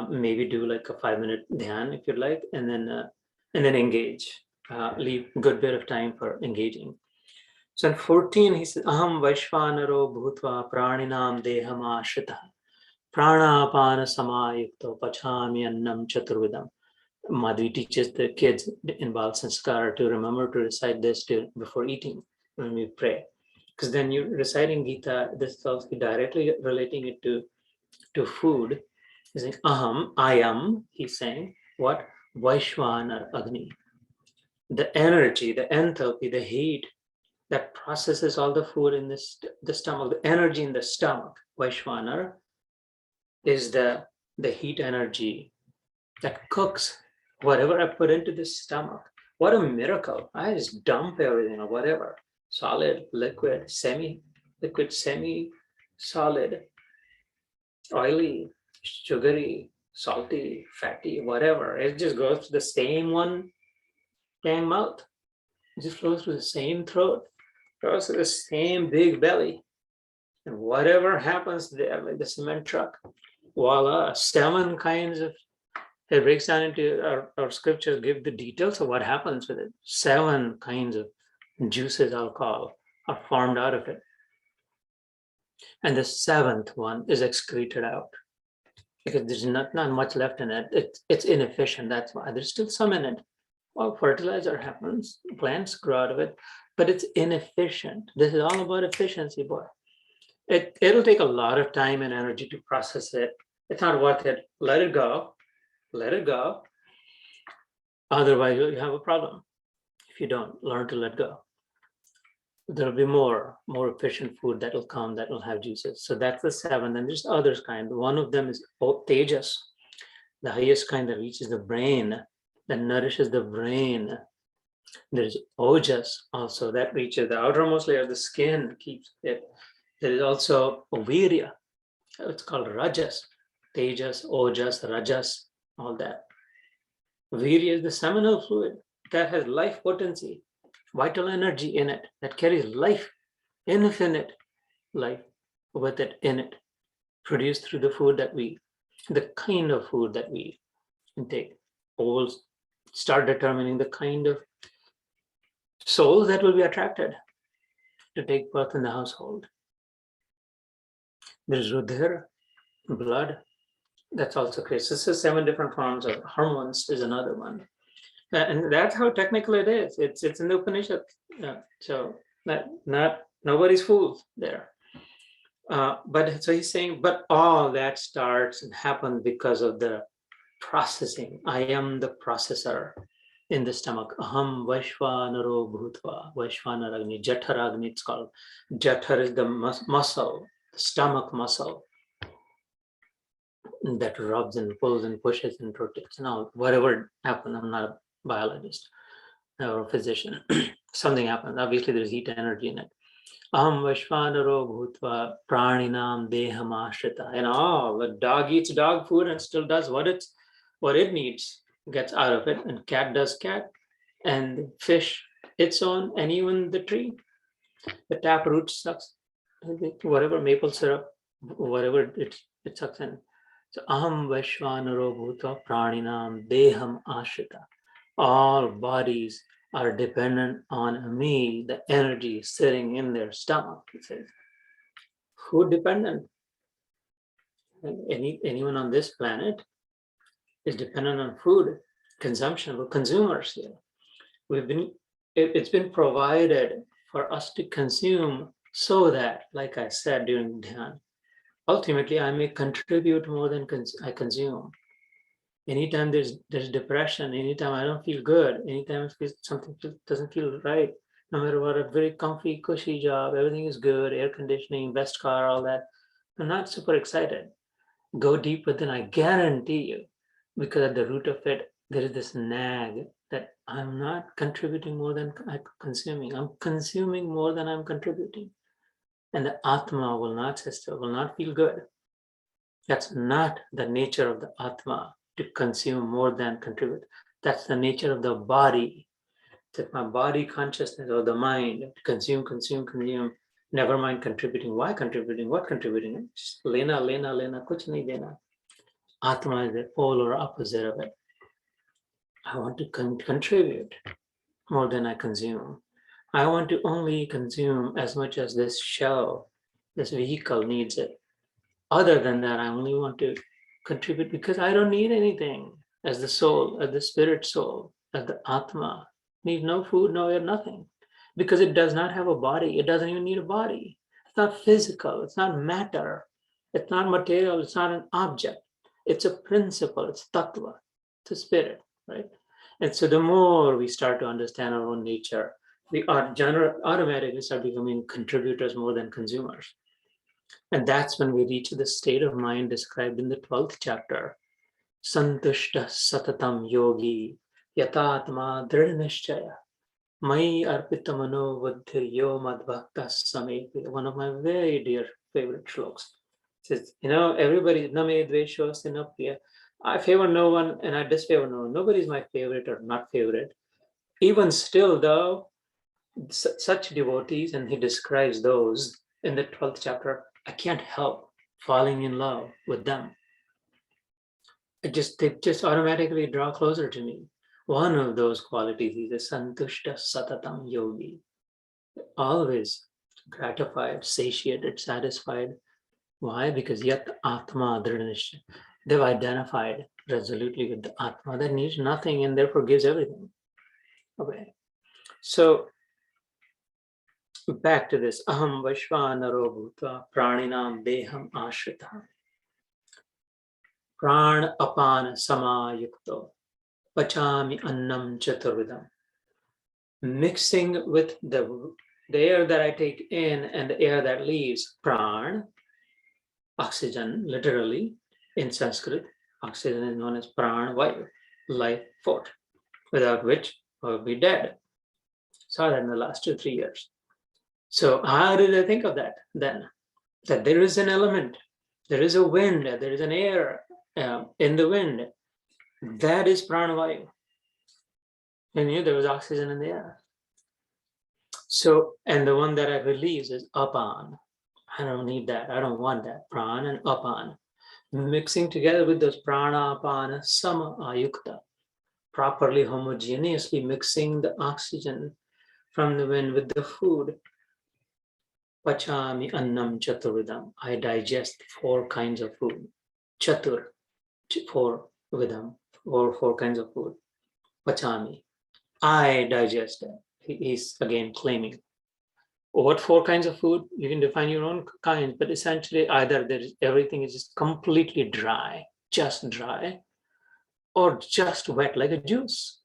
Maybe do like a 5-minute dhyan if you'd like, and then engage. Leave a good bit of time for engaging. So in 14, he says, Aham Vaishvanaro Bhutva Praninam Deham Ashrita Pranapana Samayukto Pachami Annam Chaturvidam. Madhvi teaches the kids in Bal Sanskar to remember to recite this before eating when we pray. Because then you're reciting Gita, this is also directly relating it to food. He's saying, Aham, I am, he's saying, what? Vaishvanar Agni. The energy, the enthalpy, the heat that processes all the food in the stomach, the energy in the stomach, Vaishvanar, is the heat energy that cooks whatever I put into the stomach. What a miracle. I just dump everything or whatever. Solid, liquid, semi-liquid, semi-solid, oily, sugary, salty, fatty, whatever. It just goes to the same one dang mouth. It just flows through the same throat, goes to the same big belly. And whatever happens there, like the cement truck, voila, 7 kinds of, it breaks down into our scriptures, give the details of what happens with it. 7 kinds of juices, I'll call, are formed out of it. And the 7th one is excreted out because there's not much left in it. It's inefficient. That's why there's still some in it. Well, fertilizer happens, plants grow out of it, but it's inefficient. This is all about efficiency, boy. It'll take a lot of time and energy to process it. It's not worth it. Let it go. Let it go. Otherwise, you'll have a problem if you don't learn to let go. There'll be more efficient food that will come that will have juices. So that's the 7. And there's others kind. One of them is tejas, the highest kind that reaches the brain, that nourishes the brain. There's ojas also that reaches the outermost layer of the skin, keeps it. There is also virya. It's called rajas, tejas, ojas, rajas, all that. Virya is the seminal fluid that has life potency, vital energy in it, that carries life, infinite life with it in it, produced through the food that we, the kind of food that we intake. Will start determining the kind of souls that will be attracted to take birth in the household. There's Rudhir, blood, that's also crazy. This is 7 different forms of hormones is another one. And that's how technical it is. It's in the Upanishad. So not nobody's fooled there. But so he's saying, but all that starts and happens because of the processing. I am the processor in the stomach. Aham Vaishvanaro Bhutva, Vaishvanaragni, Jatharagni, it's called. Jathar is the muscle, the stomach muscle that rubs and pulls and pushes and rotates. Now, whatever happened, I'm not a biologist or a physician. Something happened. Obviously, there's heat energy in it. Aham Vaishvanaro Bhutva Praninam Deham Ashrita. And all the dog eats dog food and still does what it needs, gets out of it, and cat does cat, and fish its own, and even the tree. The taproot sucks, whatever maple syrup, whatever it sucks in. So Aham Vaishvanaro Bhutva Praninam Deham Ashrita. All bodies are dependent on me, the energy sitting in their stomach, he says. Who dependent? Anyone on this planet is dependent on food consumption. We're consumers here. It's been provided for us to consume so that, like I said during Dhyan, ultimately I may contribute more than I consume. Anytime there's depression, anytime I don't feel good, anytime something doesn't feel right, no matter what, a very comfy, cushy job, everything is good, air conditioning, best car, all that, I'm not super excited. Go deep within, I guarantee you, because at the root of it, there is this nag that I'm not contributing more than I'm consuming. I'm consuming more than I'm contributing. And the Atma will not, sister, will not feel good. That's not the nature of the Atma, to consume more than contribute. That's the nature of the body. That my body consciousness or the mind, consume, never mind contributing. Why contributing? What contributing? Just lena, kuch nahi dena. Atma is the polar opposite of it. I want to contribute more than I consume. I want to only consume as much as this shell, this vehicle needs it. Other than that, I only want to contribute because I don't need anything as the soul, as the spirit soul, as the Atma. Need no food, no air, nothing. Because it does not have a body. It doesn't even need a body. It's not physical. It's not matter. It's not material. It's not an object. It's a principle. It's tattva. It's a spirit, right? And so the more we start to understand our own nature, we automatically start becoming contributors more than consumers. And that's when we reach the state of mind described in the 12th chapter. Santushta satatam yogi yatatma dridnishchaya mai arpitamano vaddhir yo madbhakta samepi. One of my very dear favorite shlokas. Says, everybody, name dvesho sinapriya. I favor no one and I disfavor no one. Nobody's my favorite or not favorite. Even still, though, such devotees, and he describes those in the 12th chapter, I can't help falling in love with them. They just automatically draw closer to me. One of those qualities is a santushta satatam yogi, always gratified, satiated, satisfied. Why? Because yat atma dridhanishya. They've identified resolutely with the atma that needs nothing and therefore gives everything away. So back to this. Aham vashvanaro bhutva praninam deham ashrita. Pran apan samayukto pachami annam chaturvidam. Mixing with the air that I take in and the air that leaves, pran, oxygen, literally, in Sanskrit, oxygen is known as pran vayu, life force, without which I would be dead. Saw that in the last 2-3 years. So how did I think of that then? That there is an element, there is a wind, there is an air in the wind. That is pranavayu. I knew there was oxygen in the air. So, and the one that I release is apan. I don't need that. I don't want that. Pran and apan. Mixing together with those prana, apana, sama ayukta. Properly, homogeneously mixing the oxygen from the wind with the food. Pachami annam chaturvidam. I digest 4 kinds of food. Chatur, 4 vidam, or 4 kinds of food. Pachami. I digest it. He's again claiming. What 4 kinds of food? You can define your own kinds, but essentially either everything is just completely dry, just dry, or just wet like a juice.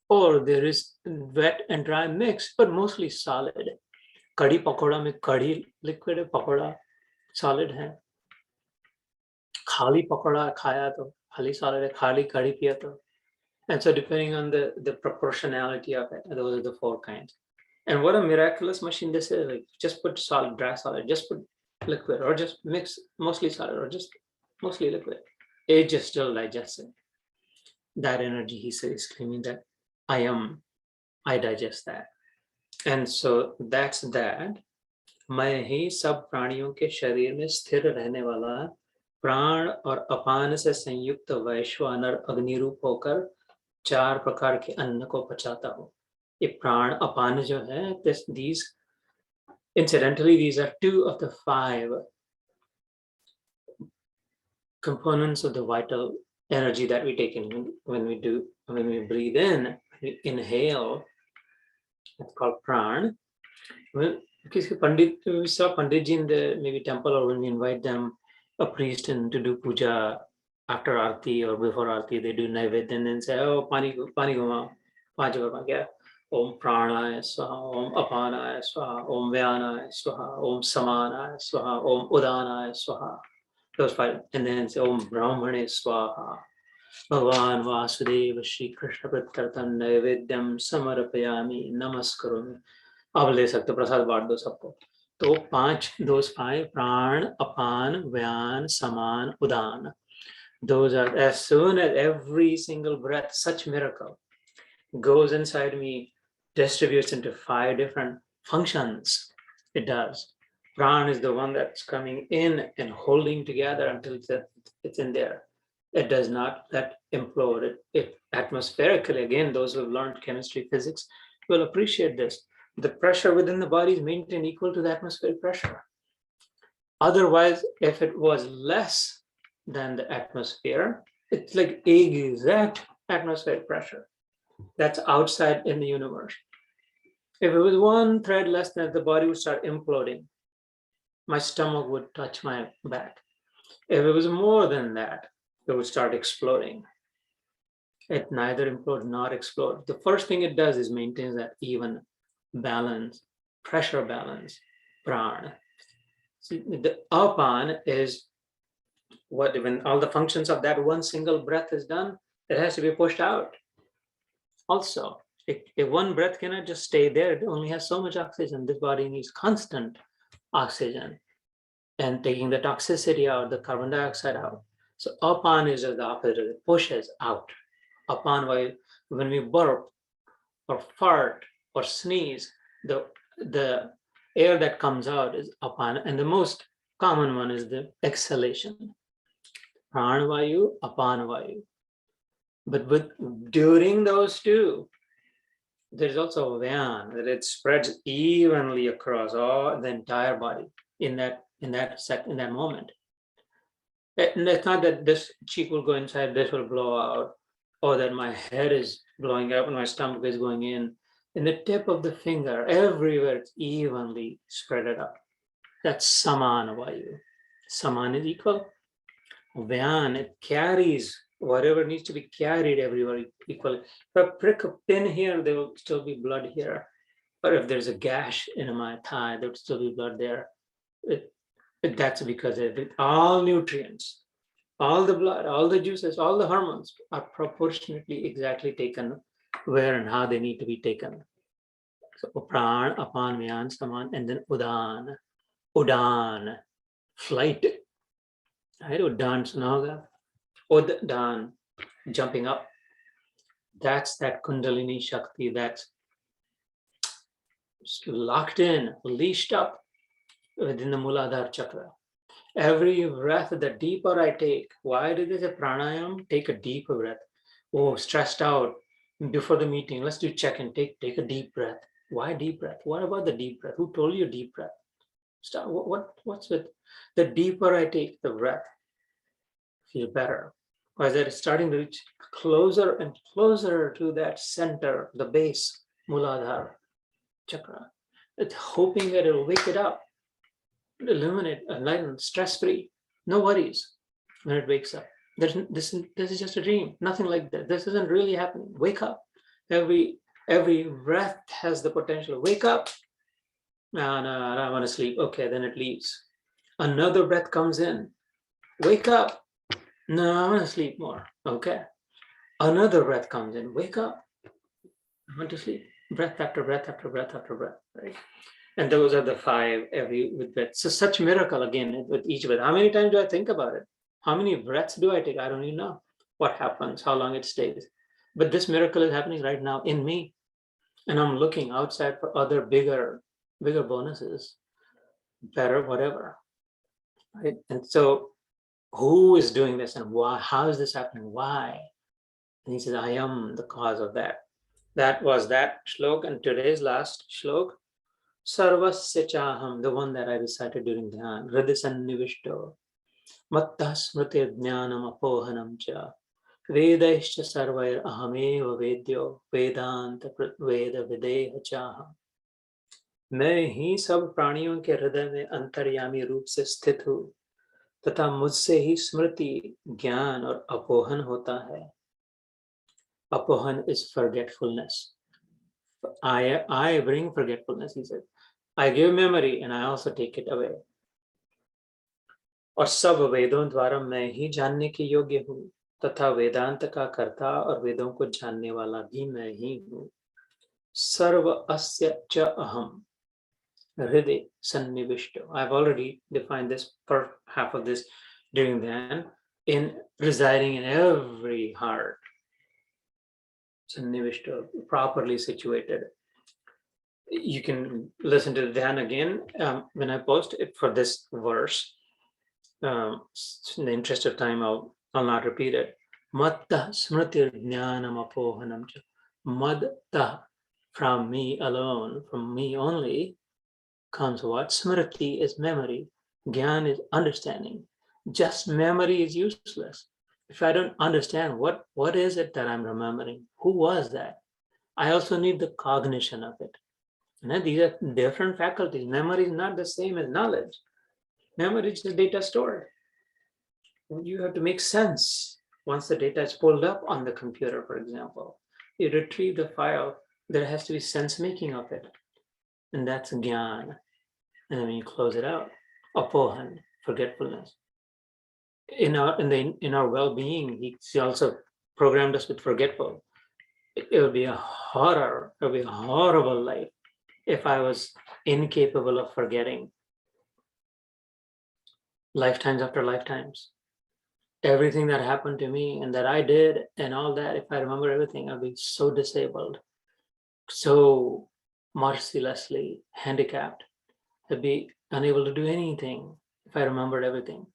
Or there is wet and dry mix, but mostly solid. Kadi pakoda mein kadi liquid hai, pakoda solid hai. Khali pakoda khaya to khali solid hai, khali kadi piya to. And so depending on the proportionality of it, those are the 4 kinds. And what a miraculous machine this is. Like, just put solid, dry solid, just put liquid, or just mix mostly solid, or just mostly liquid. It just still digests it. That energy, he says, claiming that I digest that. And so that's that. मैं ही सब प्राणियों के शरीर में स्थिर रहने वाला प्राण और अपान से संयुक्त वैश्वानर अग्नि रूप होकर 4 प्रकार के अन्न को पचाता हूँ. ये प्राण अपान जो है, these incidentally, these are 2 of the 5 components of the vital energy that we take in when we breathe in, we inhale. It's called pran. Because we saw Panditji in the maybe temple, or when we invite them, a priest, in to do puja after arti or before arti, they do naivedya and then say, oh, pani guma, panchakarma kya? Om pranaya swaha, om apanaya swaha, om vyanaya swaha, om samanaya swaha, om udanaya swaha. Those 5, and then say om brahmane swaha. Bhagwan Vasudeva Shri Krishna Prittartam Naivedyam Samarapayami Namaskaromi. अब ले सकते, प्रसाद बांट दो सबको. तो 5 प्राण, अपान, व्यान, समान, उदान. Those are, as soon as every single breath, such miracle goes inside me, distributes into 5 different functions. It does. Pran is the one that's coming in and holding together until it's in there. It does not let implode. It atmospherically, again, those who have learned chemistry, physics will appreciate this. The pressure within the body is maintained equal to the atmospheric pressure. Otherwise, if it was less than the atmosphere, it's like exact atmospheric pressure that's outside in the universe. If it was 1 thread less than, the body would start imploding. My stomach would touch my back. If it was more than that, it would start exploding. It neither implodes nor explodes. The first thing it does is maintains that even balance, pressure balance, prana. See, the apan is what, when all the functions of that 1 single breath is done, it has to be pushed out. Also, if 1 breath cannot just stay there, it only has so much oxygen. This body needs constant oxygen. and taking the toxicity out, the carbon dioxide out. So apan is just the opposite, it pushes out. Apan vayu, when we burp or fart or sneeze, the air that comes out is apan, and the most common one is the exhalation. Pran vayu, apan vayu. But during those two, there's also vyan, that it spreads evenly across all the entire body in that moment. And it's not that this cheek will go inside, this will blow out, or that my head is blowing up and my stomach is going in. In the tip of the finger, everywhere it's evenly spread it up. That's samana vayu. Saman is equal. Vyan, it carries whatever needs to be carried everywhere equally. If I prick a pin here, there will still be blood here. Or if there's a gash in my thigh, there would still be blood there. That's because all nutrients, all the blood, all the juices, all the hormones are proportionately exactly taken where and how they need to be taken. So pran, apan, vyan, saman, and then udan. Udan, flight. Right? Udan sunaga. Udan, jumping up. That's that Kundalini Shakti that's locked in, leashed up within the Muladhara chakra. Every breath, the deeper I take, why did they say pranayam? Take a deeper breath. Oh, stressed out before the meeting, let's do check-in. Take a deep breath. Why deep breath? What about the deep breath? Who told you deep breath? Stop. What's with the deeper I take the breath, feel better. Because it's starting to reach closer and closer to that center, the base, Muladhara chakra. It's hoping that it'll wake it up, illuminate, enlighten, stress-free, no worries when it wakes up. This is just a dream, nothing like that. This isn't really happening. Wake up. Every breath has the potential. Wake up. No, I want to sleep. Okay, then it leaves. Another breath comes in. Wake up. No, I want to sleep more. Okay. Another breath comes in. Wake up. I want to sleep. Breath after breath after breath after breath, right? And those are the 5 every with breath. So such miracle again with each breath. How many times do I think about it? How many breaths do I take? I don't even know what happens, how long it stays. But this miracle is happening right now in me. And I'm looking outside for other bigger bonuses, better, whatever. Right? And so who is doing this and why? How is this happening? Why? And he says, I am the cause of that. That was that shlok, and today's last shlok. Sarvasya chaham, the one that I recited during Dhyan. Hridisannivishto. Matta smriti jnanam apohanam cha. Vedaishcha sarvair ahameva vedyo. Vedanta veda videha chaham. मैं ही सब प्राणियों के हृदय में अंतर्यामी रूप से स्थित हूँ तथा मुझसे ही स्मृति, ज्ञान और अपोहन होता है. Apohan is forgetfulness. I bring forgetfulness, he said. I give memory and I also take it away. और सब वेदों द्वारा मैं ही जानने के योग्य हूँ तथा वेदांत का कर्ता और वेदों को जानने वाला भी मैं ही हूँ. सर्व अस्य च अहम हृदय सन्निविष्टो. I've already defined this for half of this during then, in residing in every heart. Sannivishto, properly situated. You can listen to the Dhyan again when I post it for this verse. In the interest of time, I'll not repeat it. Matta smriti jnanam apohanam cha. Matta, from me alone, from me only, comes what? Smriti is memory. Gyan is understanding. Just memory is useless. If I don't understand what is it that I'm remembering, who was that? I also need the cognition of it. And these are different faculties. Memory is not the same as knowledge. Memory is just data stored. You have to make sense. Once the data is pulled up on the computer, for example, you retrieve the file, there has to be sense making of it. And that's gyan. And then you close it out. Apohan, forgetfulness. In our well-being, he also programmed us with forgetful. It would be a horror, it would be a horrible life if I was incapable of forgetting. lifetimes after lifetimes. Everything that happened to me and that I did and all that, if I remember everything, I'll be so disabled, so mercilessly handicapped. I'd be unable to do anything if I remembered everything.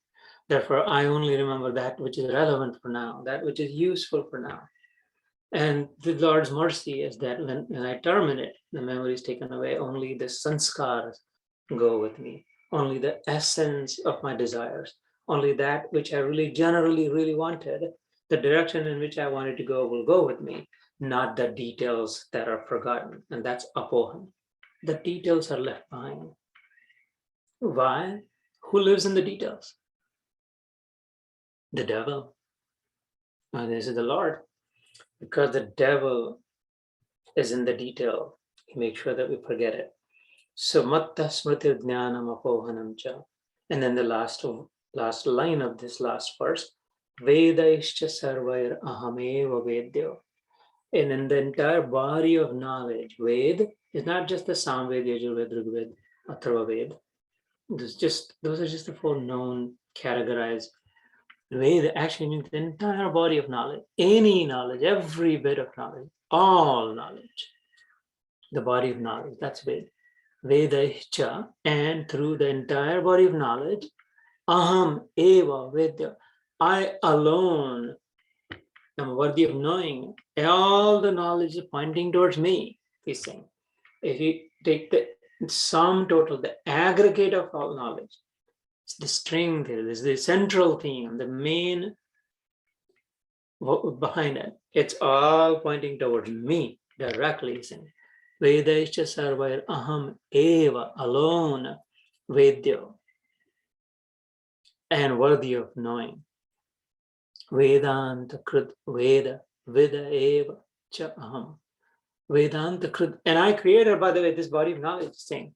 Therefore, I only remember that which is relevant for now, that which is useful for now. And the Lord's mercy is that when I terminate, the memory is taken away, only the sanskars go with me, only the essence of my desires, only that which I really generally really wanted, the direction in which I wanted to go will go with me, not the details that are forgotten. And that's apohan. The details are left behind. Why? Who lives in the details? The devil. And this is the Lord. Because the devil is in the detail, he makes sure that we forget it. So matta smriti jnanam apohanam cha. And then the last line of this last verse, Vedaischa sarvair ahameva vedyo. And in the entire body of knowledge, Ved is not just the Samved, Yajurved, Rigved, Atharva Ved. Those are just the four known, categorized. Ved actually means the entire body of knowledge, any knowledge, every bit of knowledge, all knowledge. The body of knowledge, that's Ved. Vedaischa, and through the entire body of knowledge, aham eva vedya, I alone am worthy of knowing. All the knowledge is pointing towards me, he's saying. If you take the sum total, the aggregate of all knowledge, it's the string there, is the central theme, the main behind it. It's all pointing towards me directly, he's saying. Vedaischa sarvair aham eva, alone, vedyo, and worthy of knowing. Vedanta krut veda, vida eva cha aham. Vedanta krut, and I created, by the way, this body of knowledge thing.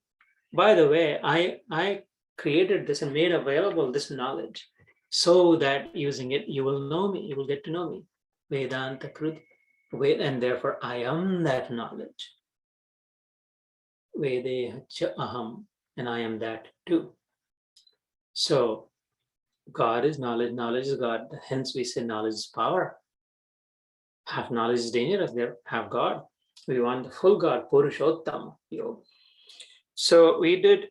By the way, I created this and made available this knowledge so that using it, you will know me, you will get to know me. Vedanta krut, and therefore I am that knowledge. Vedeha cha aham, and I am that too. So God is knowledge, knowledge is God. Hence we say knowledge is power. Half knowledge is dangerous, there have God. We want the full God, Purushottam Yog. So we did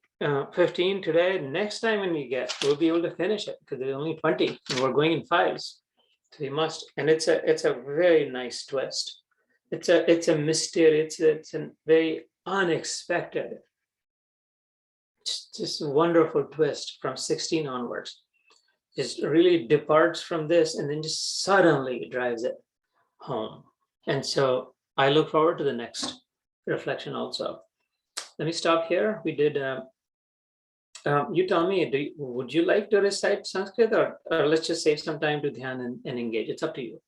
15 today. Next time when we get, we'll be able to finish it because there's only 20 and we're going in fives. So we must, and it's a very nice twist. It's a mystery, it's a very unexpected, just wonderful twist from 16 onwards. Just really departs from this and then just suddenly drives it home. And so I look forward to the next reflection also. Let me stop here. We did, you tell me, would you like to recite Sanskrit or let's just save some time to dhyan and engage? It's up to you.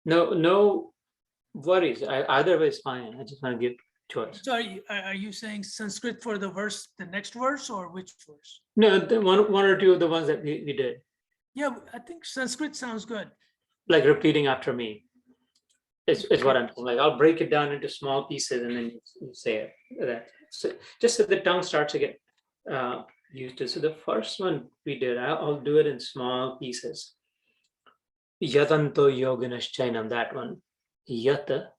No worries. Either way is fine. I just want to give choice. So are you saying Sanskrit for the verse, the next verse, or which verse? No, one or two of the ones that we did. Yeah, I think Sanskrit sounds good. Like repeating after me. It's what I'm like. I'll break it down into small pieces and then you say it. So just so the tongue starts to get used to. So the first one we did, I'll do it in small pieces. Yatanto yoginaschainam, that one. Yata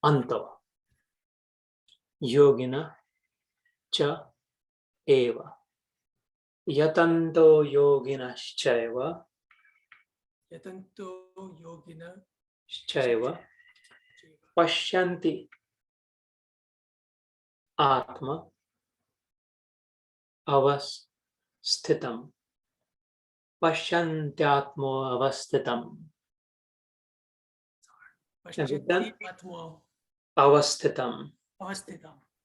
anto yogina cha eva. Yatanto yoginashchaiva. Yatanto yogina Chaiva pashyanti atma avasthitam. Pashyantyatmo avasthitam. Avasthitam.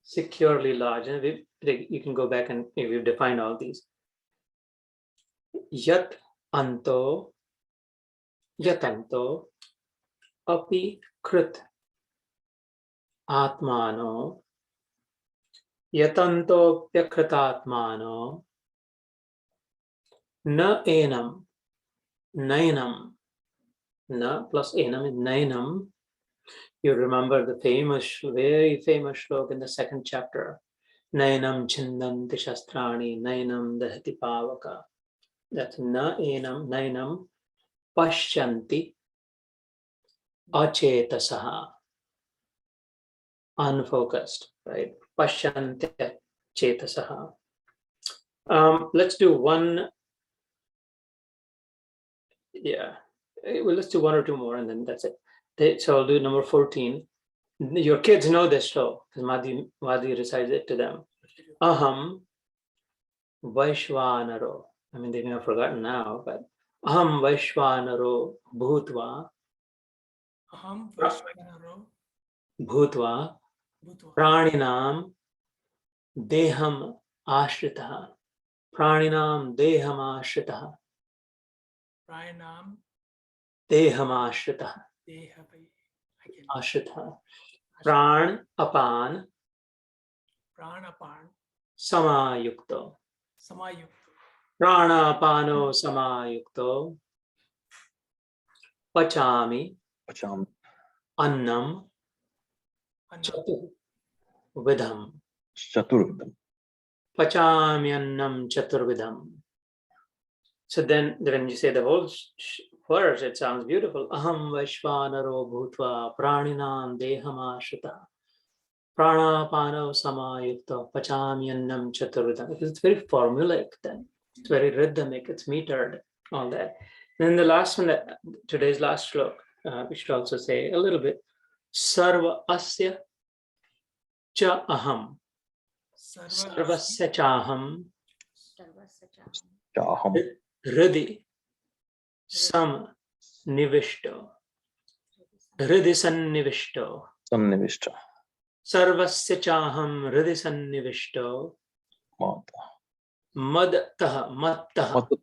Securely lodged. And you can go back and we've defined all these. Yatanto api krit atmano yatanto pyakritatmano na enam nainam, na plus enam is nainam You remember the famous, very famous shloka in the second chapter. Nainam chindanti shastrani, nainam dahati pavaka. That's nainam pashyanti achetasaha. Unfocused, right? Pashyanti chetasaha. Let's do one. Yeah, well, let's do one or two more and then that's it. So I'll do number 14. Your kids know this show because Madhi recites it to them. Aham Vaishvanaro. I mean, they may have forgotten now, but Aham Vaishvanaro Bhutva Aham Vaishvanaro Bhutva Bhutva Praninam Deham Ashritaha. Praninam Deham Ashritaha. Prayanam Deham Ashritaha. Dehapai. Ashritaha. Pran Apan Pranapan Samayukto. Samayukta. Pranapano Samayukto. Pachami Pacham Annam Annam Chaturvidham. Chaturvidam. Pachamyannam Chaturvidham. So then when you say the whole verse, it sounds beautiful. Aham Vaishvanaro Bhutva Praninam Dehamashita Pranapano Samayukta Pachamyannam Chaturvidham. Because it's very formulaic then. It's very rhythmic, it's metered, all that. And then the last one, today's last shlok, we should also say a little bit. Sarva Asya Cha Aham. Sarvasya Chaham Chaham Hridi Sam Nivishto. Hridi Sannivishto. Samnivishta Sarvasya Chaham Hridi Sannivishto. Mata Mattaha Matata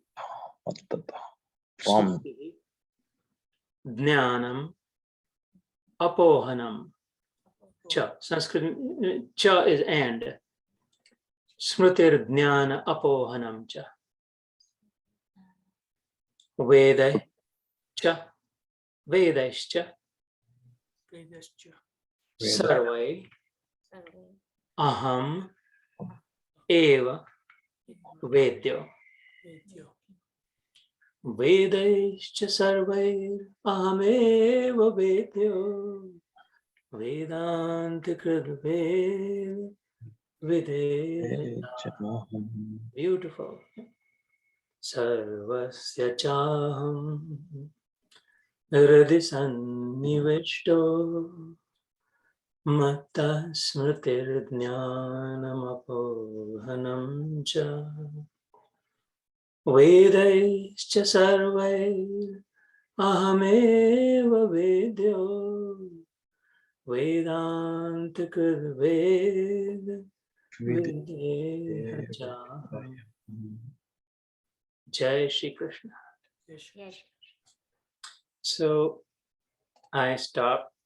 from Jnanam Apohanam Cha. Sanskrit Cha is and. Smritir Jnana Apohanam Cha. Vedai Cha. Vedaischa. Vedascha Sarvai Aham Eva Vedyo. Vedyo Vedaischa Sarvair Ahameva Vedyo. Vedanta Kridved Videta. Beautiful. Sarvasya Chaham Hridi Sannivishto Matta Smritir Jnanam Apohanam Cha. Vedaischa Sarvair Ahameva Vedyo. Vedanta Kridved Videha. Jai Shri Krishna. Yes. So I stopped